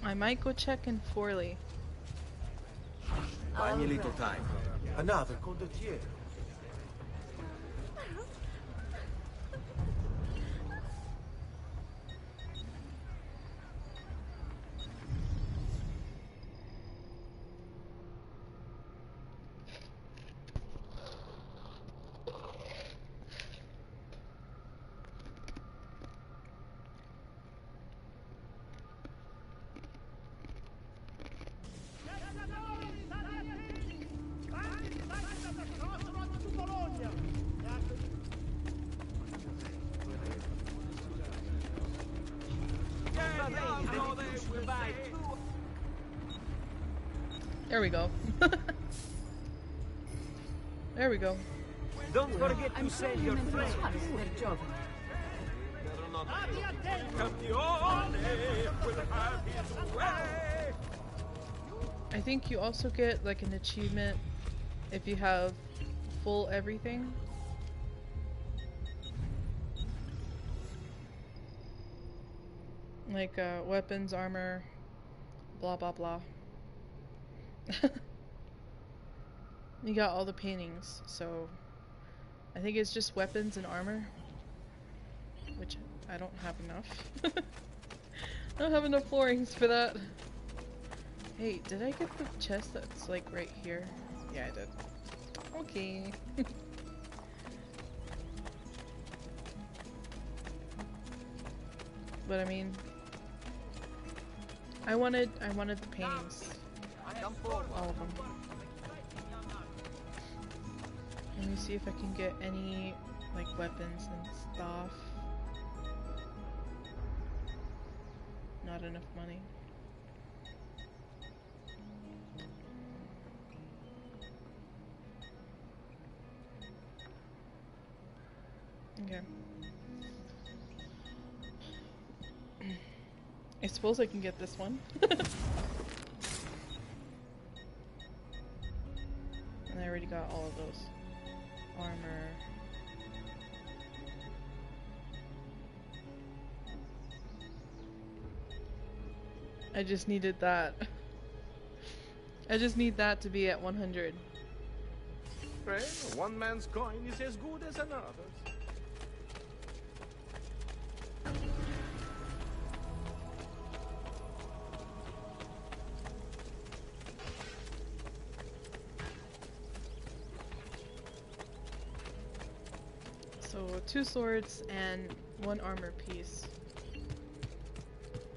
A: I might go check in Forley.
S: Buy me a little time.
N: Another condottiere.
A: There we go. There we go.
S: Don't forget to send your friends.
A: I think you also get like an achievement if you have full everything. Like weapons, armor, blah blah blah. You got all the paintings, so I think it's just weapons and armor, which I don't have enough. I don't have enough floorings for that. Hey, did I get the chest that's like right here? Yeah, I did. Okay. But I mean, I wanted the paintings. All of them. Let me see if I can get any like weapons and stuff. Not enough money. Okay. I suppose I can get this one. And I already got all of those. Armor. I just needed that. I just need that to be at 100.
R: Well, one man's coin is as good as another's.
A: So 2 swords and 1 armor piece.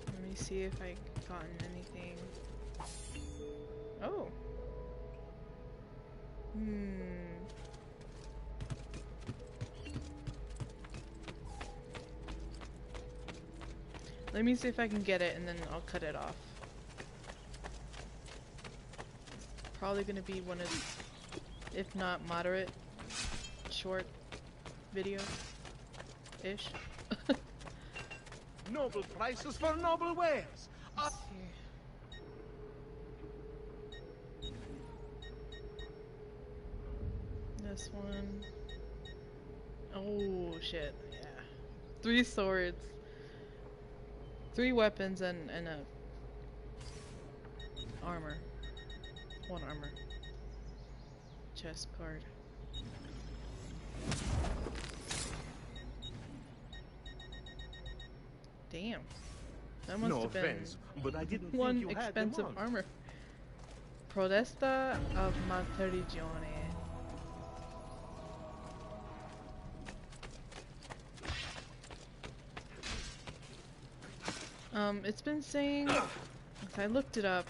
A: Let me see if I gotten anything. Oh. Let me see if I can get it and then I'll cut it off. Probably gonna be one of, if not moderate, short video-ish.
R: Noble prices for noble wares.
A: Let's see. This one. Oh shit, yeah. 3 swords. 3 weapons and a armor. 1 armor. Chest card. Damn. That must have been
R: but I didn't
A: one
R: think you had
A: expensive
R: them on.
A: armor. Protesta of Monterigione. It's been saying, I looked it up,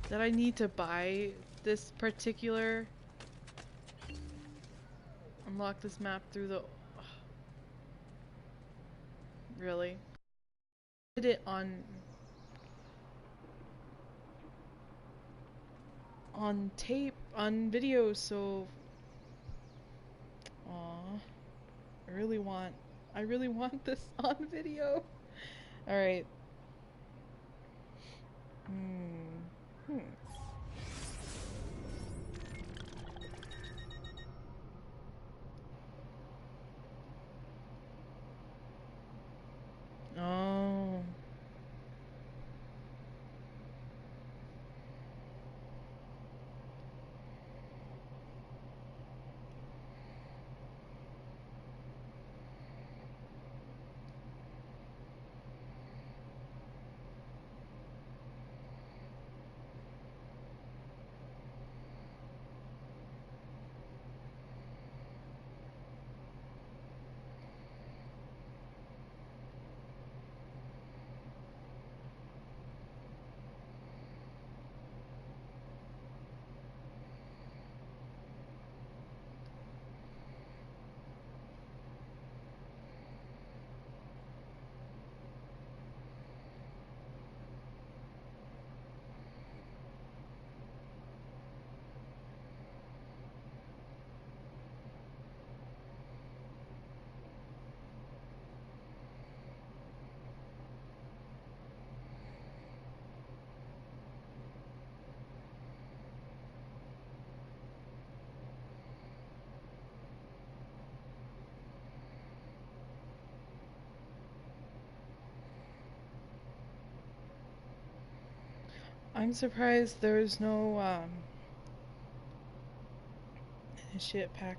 A: that I need to buy this particular, unlock this map through the, really? I did it on tape, on video, so, aw, I really want this on video. Alright. Oh. I'm surprised there's no, shit pack.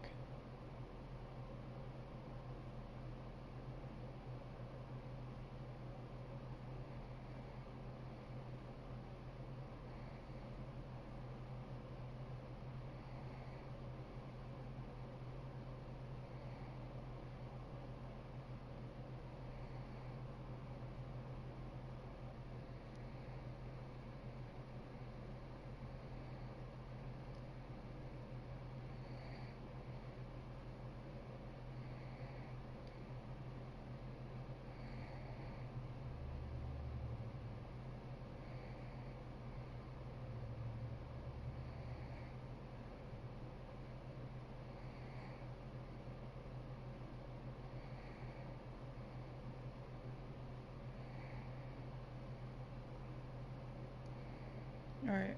A: Alright.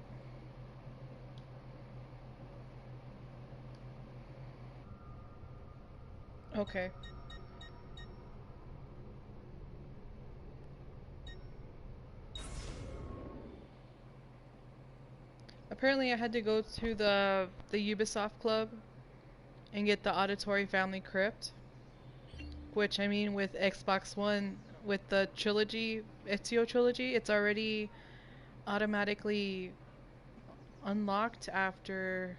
A: Okay. Apparently I had to go to the Ubisoft Club and get the Auditory Family Crypt. Which, I mean, with Xbox One, with the Trilogy, Ezio Trilogy, it's already automatically unlocked after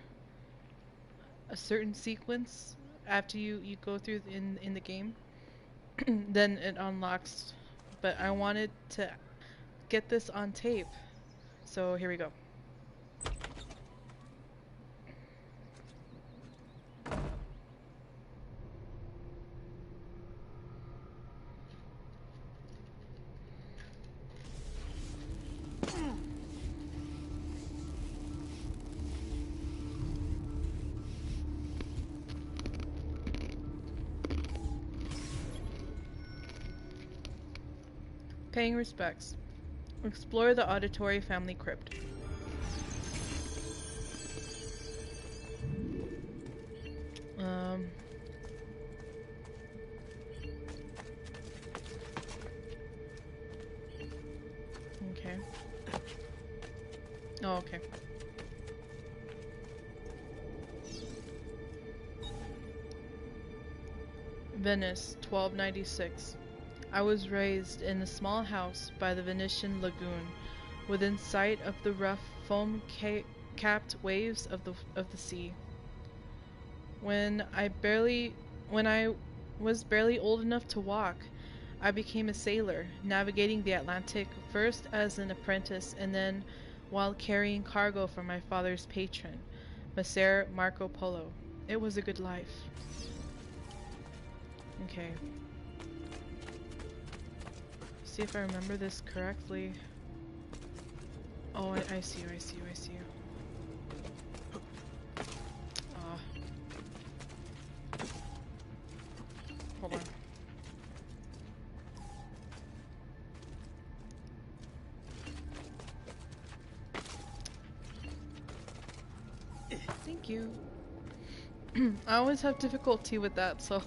A: a certain sequence. After you go through in the game, then it unlocks. But I wanted to get this on tape. So here we go. Paying respects. Explore the Auditory Family Crypt. Okay. Oh, okay. Venice, 1296. I was raised in a small house by the Venetian lagoon, within sight of the rough foam-capped waves of the sea. When I was barely old enough to walk, I became a sailor, navigating the Atlantic first as an apprentice and then while carrying cargo for my father's patron, Messer Marco Polo. It was a good life. Okay. See if I remember this correctly. Oh, I see you, I see you, I see you. Hold on. Thank you. I always have difficulty with that, so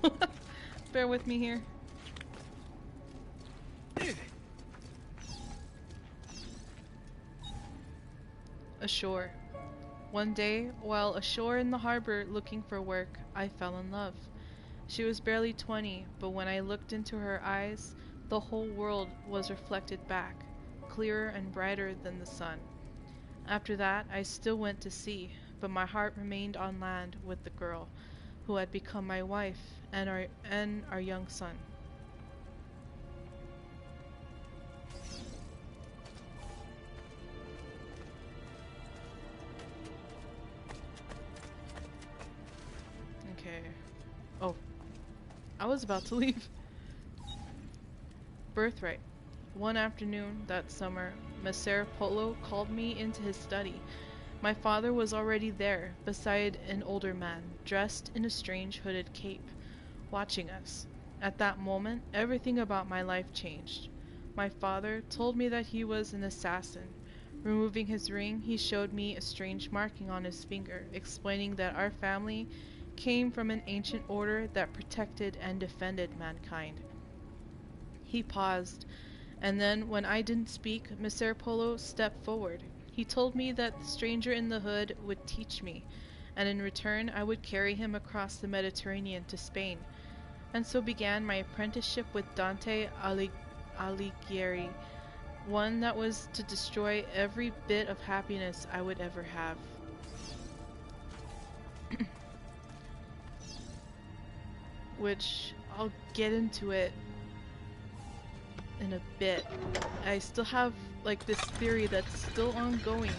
A: bear with me here. Ashore. One day, while ashore in the harbor looking for work, I fell in love. She was barely 20, but when I looked into her eyes, the whole world was reflected back, clearer and brighter than the sun. After that, I still went to sea, but my heart remained on land with the girl, who had become my wife and our young son. Okay. Oh. I was about to leave. Birthright. One afternoon that summer, Messer Polo called me into his study. My father was already there, beside an older man, dressed in a strange hooded cape, watching us. At that moment, everything about my life changed. My father told me that he was an assassin. Removing his ring, he showed me a strange marking on his finger, explaining that our family came from an ancient order that protected and defended mankind. He paused, and then, when I didn't speak, Messer Polo stepped forward. He told me that the stranger in the hood would teach me, and in return I would carry him across the Mediterranean to Spain. And so began my apprenticeship with Dante Alighieri, one that was to destroy every bit of happiness I would ever have. Which, I'll get into it in a bit. I still have, like, this theory that's still ongoing.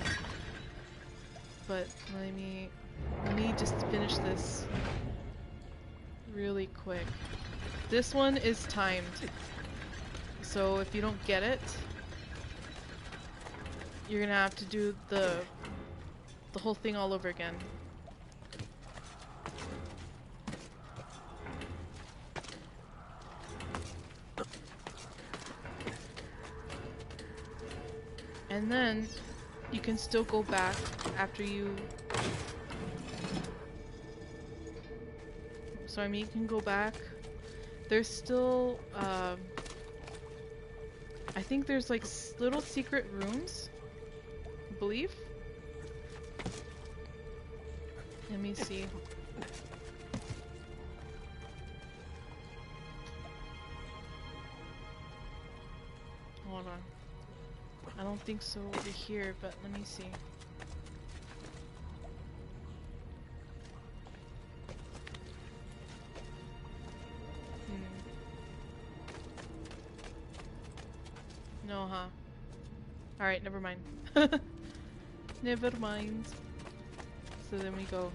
A: But let me just finish this really quick. This one is timed. So if you don't get it, you're gonna have to do the whole thing all over again. And then you can still go back after you... So I mean, you can go back. There's still, I think there's like little secret rooms, I believe. Let me see. Hold on. I don't think so over here, but let me see. No, huh? Alright, never mind. Never mind. So then we go.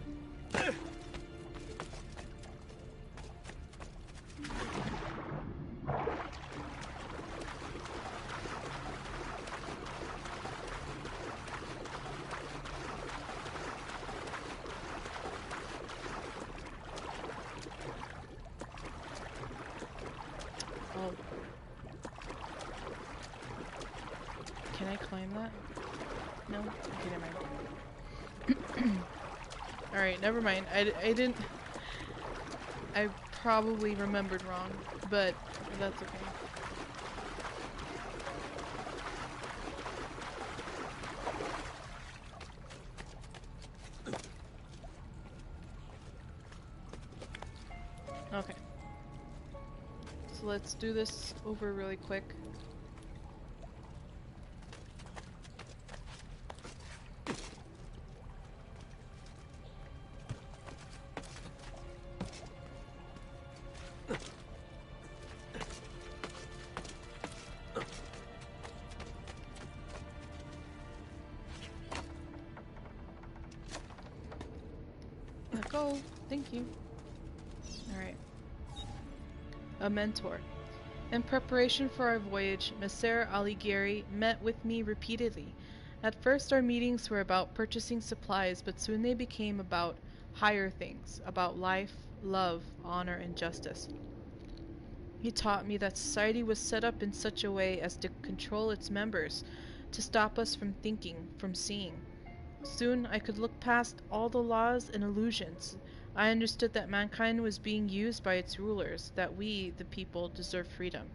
A: Oh. Can I climb that? No? Okay, never mind. Alright, never mind. I didn't... I probably remembered wrong, but that's okay. Okay. So let's do this over really quick. Let go. Thank you. Alright. A mentor. In preparation for our voyage, Messer Alighieri met with me repeatedly. At first our meetings were about purchasing supplies, but soon they became about higher things, about life, love, honor, and justice. He taught me that society was set up in such a way as to control its members, to stop us from thinking, from seeing. Soon I could look past all the laws and illusions. I understood that mankind was being used by its rulers, that we, the people, deserve freedom.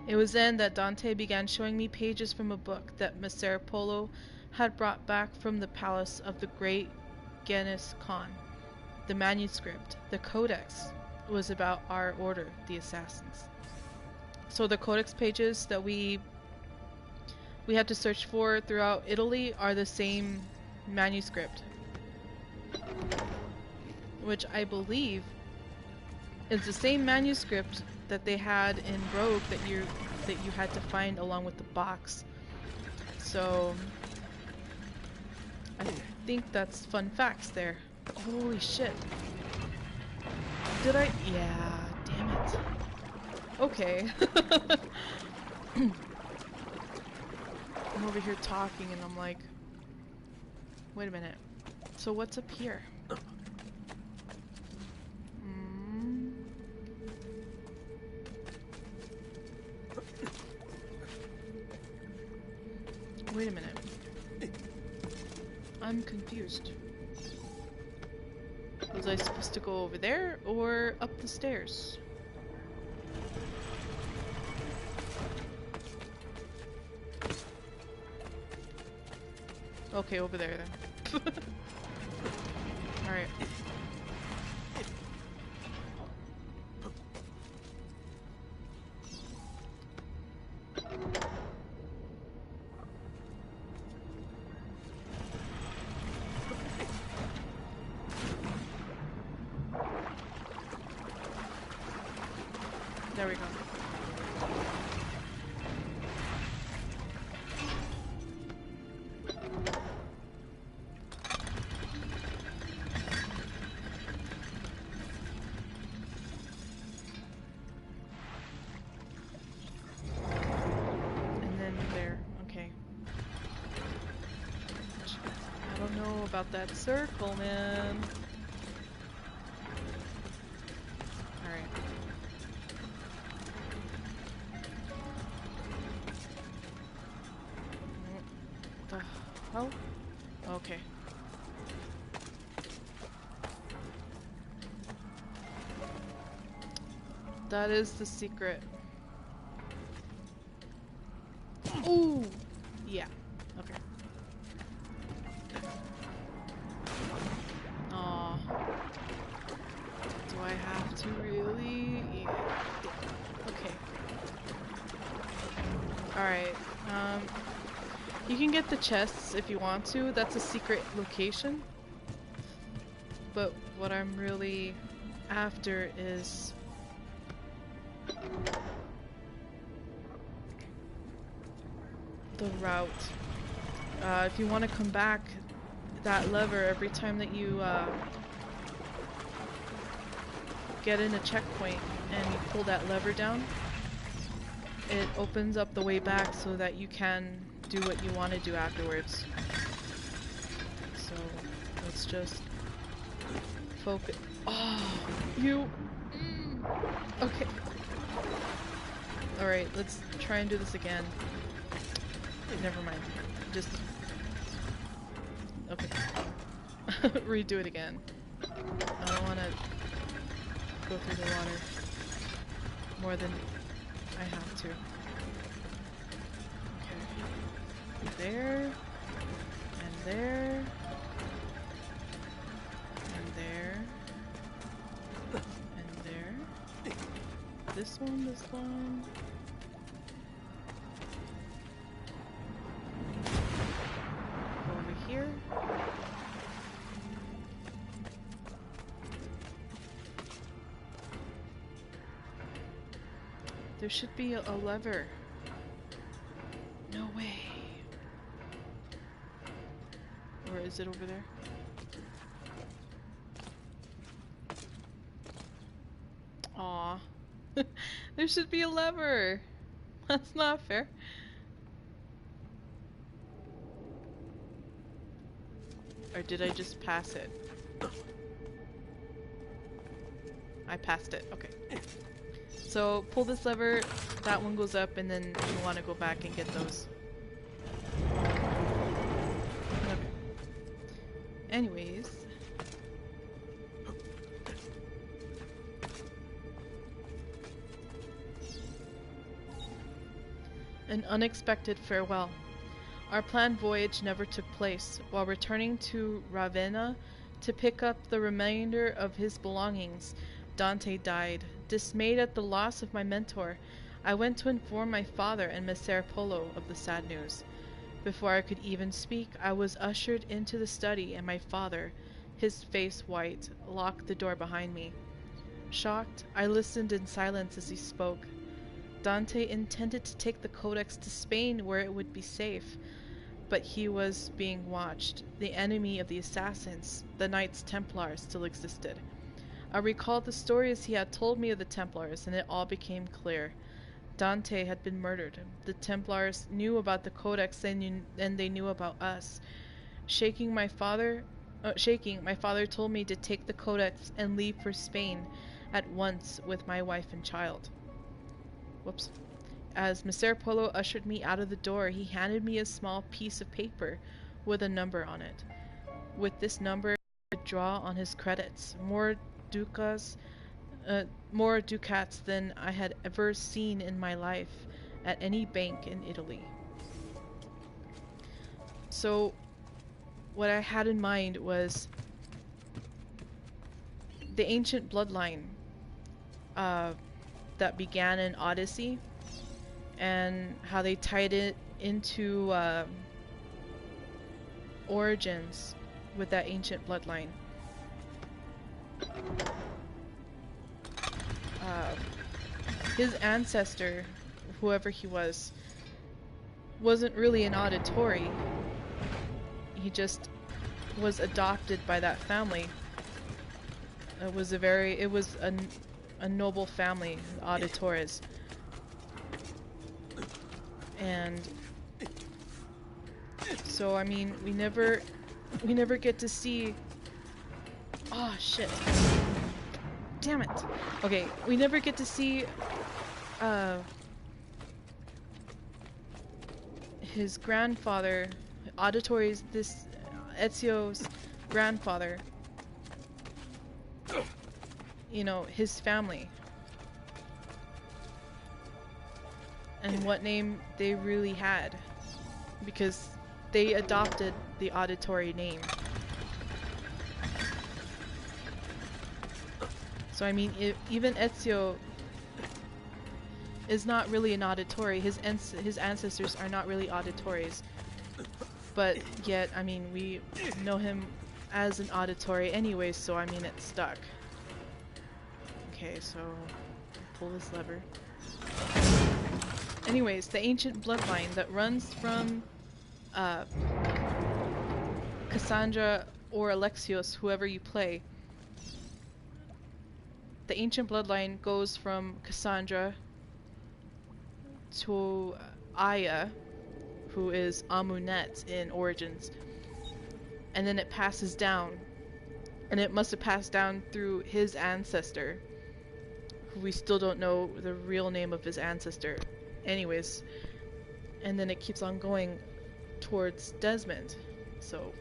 A: It was then that Dante began showing me pages from a book that Messer Polo had brought back from the palace of the great Genghis Khan. The manuscript, the codex, was about our order, the assassins. So the codex pages that we had to search for throughout Italy are the same manuscript, which I believe is the same manuscript that they had in Rogue that you had to find along with the box. So I think that's fun facts there. Holy shit. Did I? Yeah, damn it. Okay. I'm over here talking and I'm like, wait a minute. So what's up here? Wait a minute. I'm confused. Was I supposed to go over there or up the stairs? Okay, over there then. Alright. There we go. And then there. Okay. I don't know about that circle, man. Alright. The hell? Okay. That is the secret. Ooh! Yeah. Okay. Aw. Do I have to really? Yeah. Okay. Alright. You can get the chests if you want to. That's a secret location. But what I'm really after is the route. If you want to come back, that lever, every time that you get in a checkpoint and you pull that lever down, it opens up the way back so that you can do what you want to do afterwards. So let's just focus. Oh, you. Okay. Alright, let's try and do this again. Never mind. Just. Okay. Redo it again. I don't want to go through the water more than I have to. Okay. There. And there. And there. And there. This one, this one. Over here. There should be a lever. No way. Or is it over there? Aw. There should be a lever. That's not fair. Or did I just pass it? I passed it. Okay. So pull this lever, that one goes up, and then you want to go back and get those. Okay. Anyways. An unexpected farewell. Our planned voyage never took place. While returning to Ravenna to pick up the remainder of his belongings, Dante died. Dismayed at the loss of my mentor, I went to inform my father and Messer Polo of the sad news. Before I could even speak, I was ushered into the study, and my father, his face white, locked the door behind me. Shocked, I listened in silence as he spoke. Dante intended to take the Codex to Spain where it would be safe, but he was being watched. The enemy of the assassins, the Knights Templar, still existed. I recalled the stories he had told me of the Templars, and it all became clear. Dante had been murdered. The Templars knew about the Codex and they knew about us. Shaking, my father told me to take the Codex and leave for Spain at once with my wife and child. Whoops. As Messer Polo ushered me out of the door, he handed me a small piece of paper with a number on it. With this number, I could draw on his credits. More ducats than I had ever seen in my life at any bank in Italy. So, what I had in mind was the ancient bloodline that began in Odyssey, and how they tied it into Origins with that ancient bloodline. His ancestor, whoever he was, wasn't really an auditory. He just was adopted by that family. It was a noble family, the Auditores. And so, I mean, we never get to see. Oh shit! Damn it! Okay, we never get to see his grandfather, auditories, this Ezio's grandfather, you know, his family, and what name they really had, because they adopted the auditory name. So I mean, even Ezio is not really an auditory. His ancestors are not really auditories, but yet, I mean, we know him as an auditory anyway, so I mean, it's stuck. Okay, so pull this lever. Anyways, the ancient bloodline that runs from Cassandra or Alexios, whoever you play. The ancient bloodline goes from Cassandra to Aya, who is Amunet in Origins, and then it passes down, and it must have passed down through his ancestor, who we still don't know the real name of his ancestor. Anyways, and then it keeps on going towards Desmond, so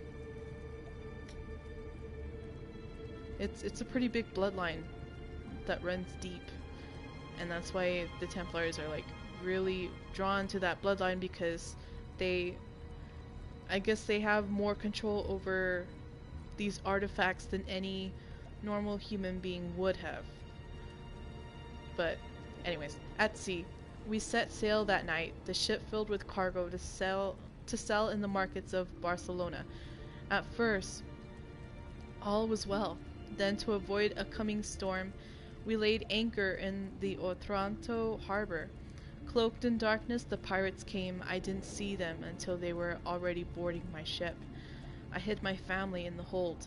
A: it's a pretty big bloodline that runs deep, and that's why the Templars are like really drawn to that bloodline, because I guess they have more control over these artifacts than any normal human being would have. But anyways, at sea, we set sail that night, the ship filled with cargo to sell in the markets of Barcelona. At first, all was well. Then, to avoid a coming storm, we laid anchor in the Otranto harbor. Cloaked in darkness, the pirates came. I didn't see them until they were already boarding my ship. I hid my family in the hold.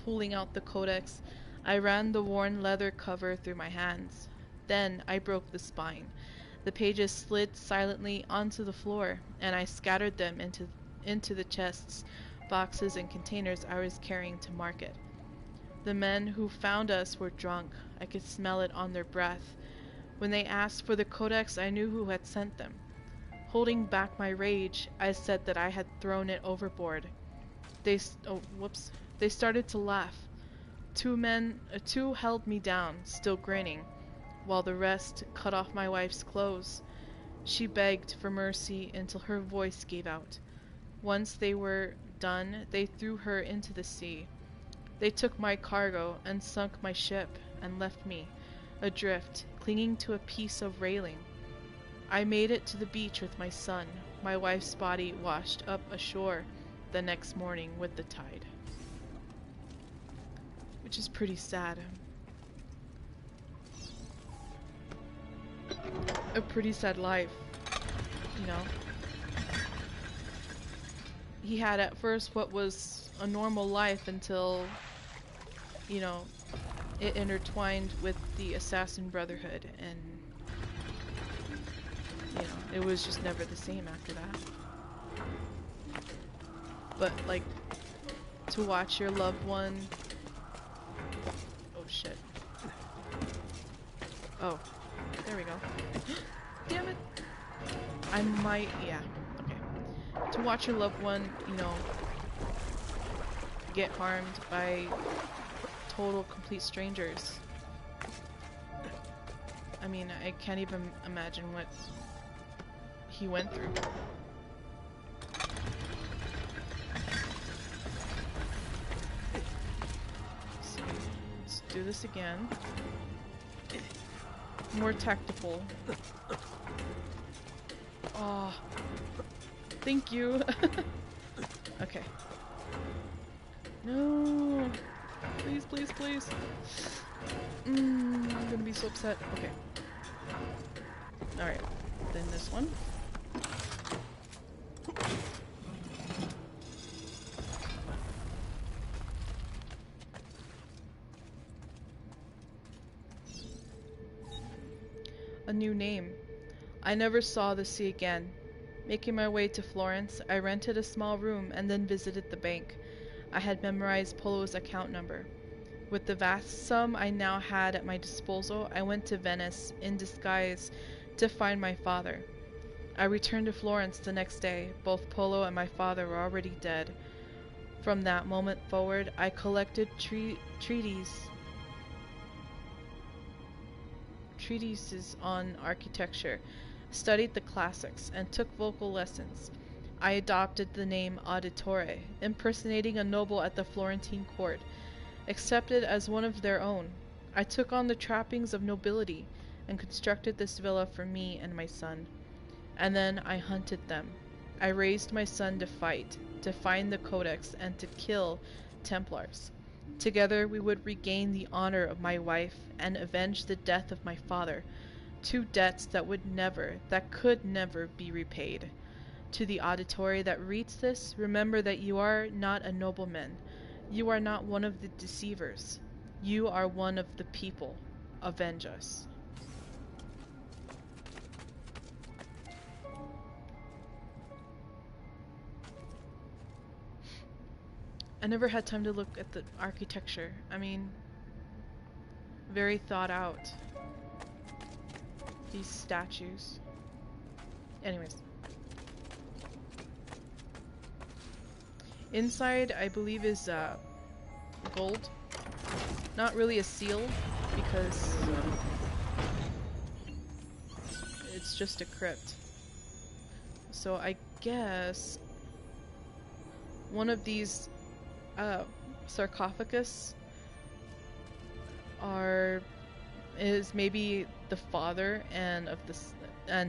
A: Pulling out the codex, I ran the worn leather cover through my hands. Then I broke the spine. The pages slid silently onto the floor, and I scattered them into the chests, boxes, and containers I was carrying to market. The men who found us were drunk. I could smell it on their breath. When they asked for the codex, I knew who had sent them. Holding back my rage, I said that I had thrown it overboard. They started to laugh. Two held me down, still grinning, while the rest cut off my wife's clothes. She begged for mercy until her voice gave out. Once they were done, they threw her into the sea. They took my cargo and sunk my ship and left me, adrift, clinging to a piece of railing. I made it to the beach with my son. My wife's body washed up ashore the next morning with the tide. Which is pretty sad. A pretty sad life, you know. He had at first what was a normal life until, you know, it intertwined with the Assassin Brotherhood, and, you know, it was just never the same after that. But, like, to watch your loved one... Oh, shit. Oh, there we go. Damn it! I might... yeah, okay. To watch your loved one, you know, get harmed by total, complete strangers. I mean, I can't even imagine what he went through. So, let's do this again. More tactical. Oh, thank you. Okay. No. Please, please, please. I'm gonna be so upset. Okay. Alright. Then this one. A new name. I never saw the sea again. Making my way to Florence, I rented a small room and then visited the bank. I had memorized Polo's account number. With the vast sum I now had at my disposal, I went to Venice in disguise to find my father. I returned to Florence the next day. Both Polo and my father were already dead. From that moment forward, I collected treatises on architecture, studied the classics, and took vocal lessons. I adopted the name Auditore, impersonating a noble at the Florentine court, accepted as one of their own. I took on the trappings of nobility and constructed this villa for me and my son. And then I hunted them. I raised my son to fight, to find the Codex, and to kill Templars. Together we would regain the honor of my wife and avenge the death of my father. Two debts that could never be repaid. To the auditory that reads this, remember that you are not a nobleman. You are not one of the deceivers. You are one of the people. Avenge us. I never had time to look at the architecture. I mean, very thought out. These statues. Anyways. Inside, I believe, is gold. Not really a seal, because it's just a crypt. So I guess one of these sarcophagus is maybe the father and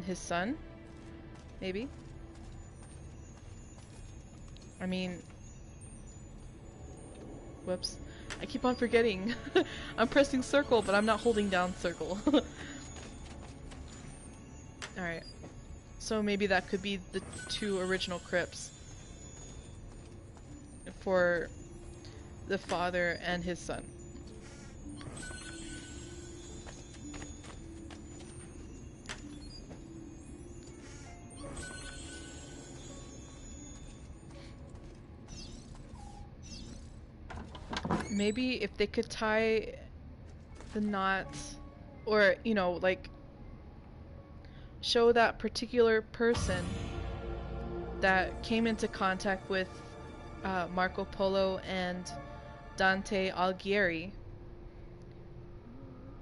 A: his son, maybe. I mean, whoops, I keep on forgetting. I'm pressing circle, but I'm not holding down circle. Alright, so maybe that could be the two original crypts for the father and his son. Maybe if they could tie the knots, or, you know, like, show that particular person that came into contact with Marco Polo and Dante Alighieri,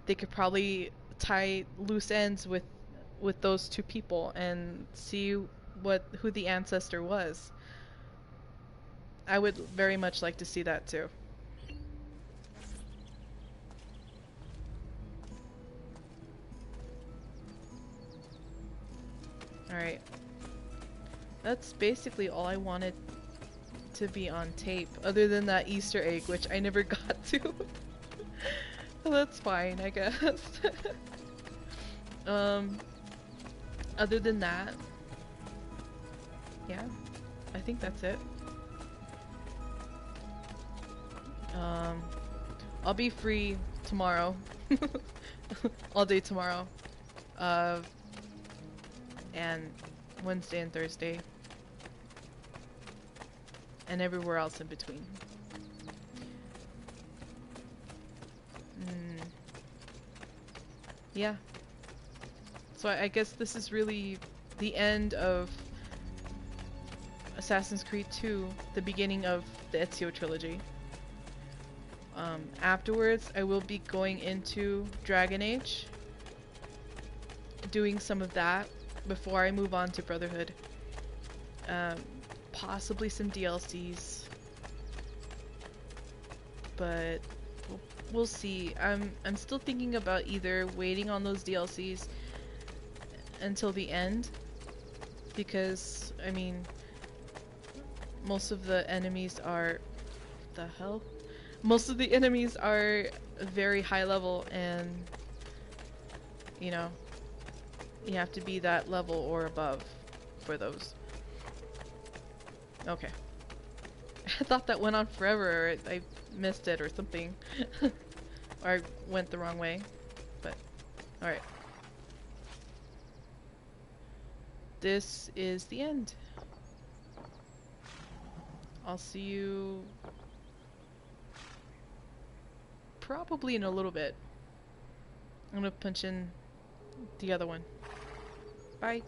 A: they could probably tie loose ends with those two people and see who the ancestor was. I would very much like to see that too. Alright. That's basically all I wanted to be on tape, other than that Easter egg, which I never got to. That's fine, I guess. Other than that, yeah, I think that's it. I'll be free tomorrow. All day tomorrow. And Wednesday and Thursday. And everywhere else in between. Yeah. So I guess this is really the end of Assassin's Creed 2, the beginning of the Ezio trilogy. Afterwards, I will be going into Dragon Age, doing some of that before I move on to Brotherhood. Possibly some DLCs, but we'll see. I'm still thinking about either waiting on those DLCs until the end, because I mean, most of the enemies are most of the enemies are very high level, and you know, you have to be that level or above for those. Okay. I thought that went on forever, or I missed it or something. Or I went the wrong way. But, alright. This is the end. I'll see you probably in a little bit. I'm gonna punch in the other one. Bye.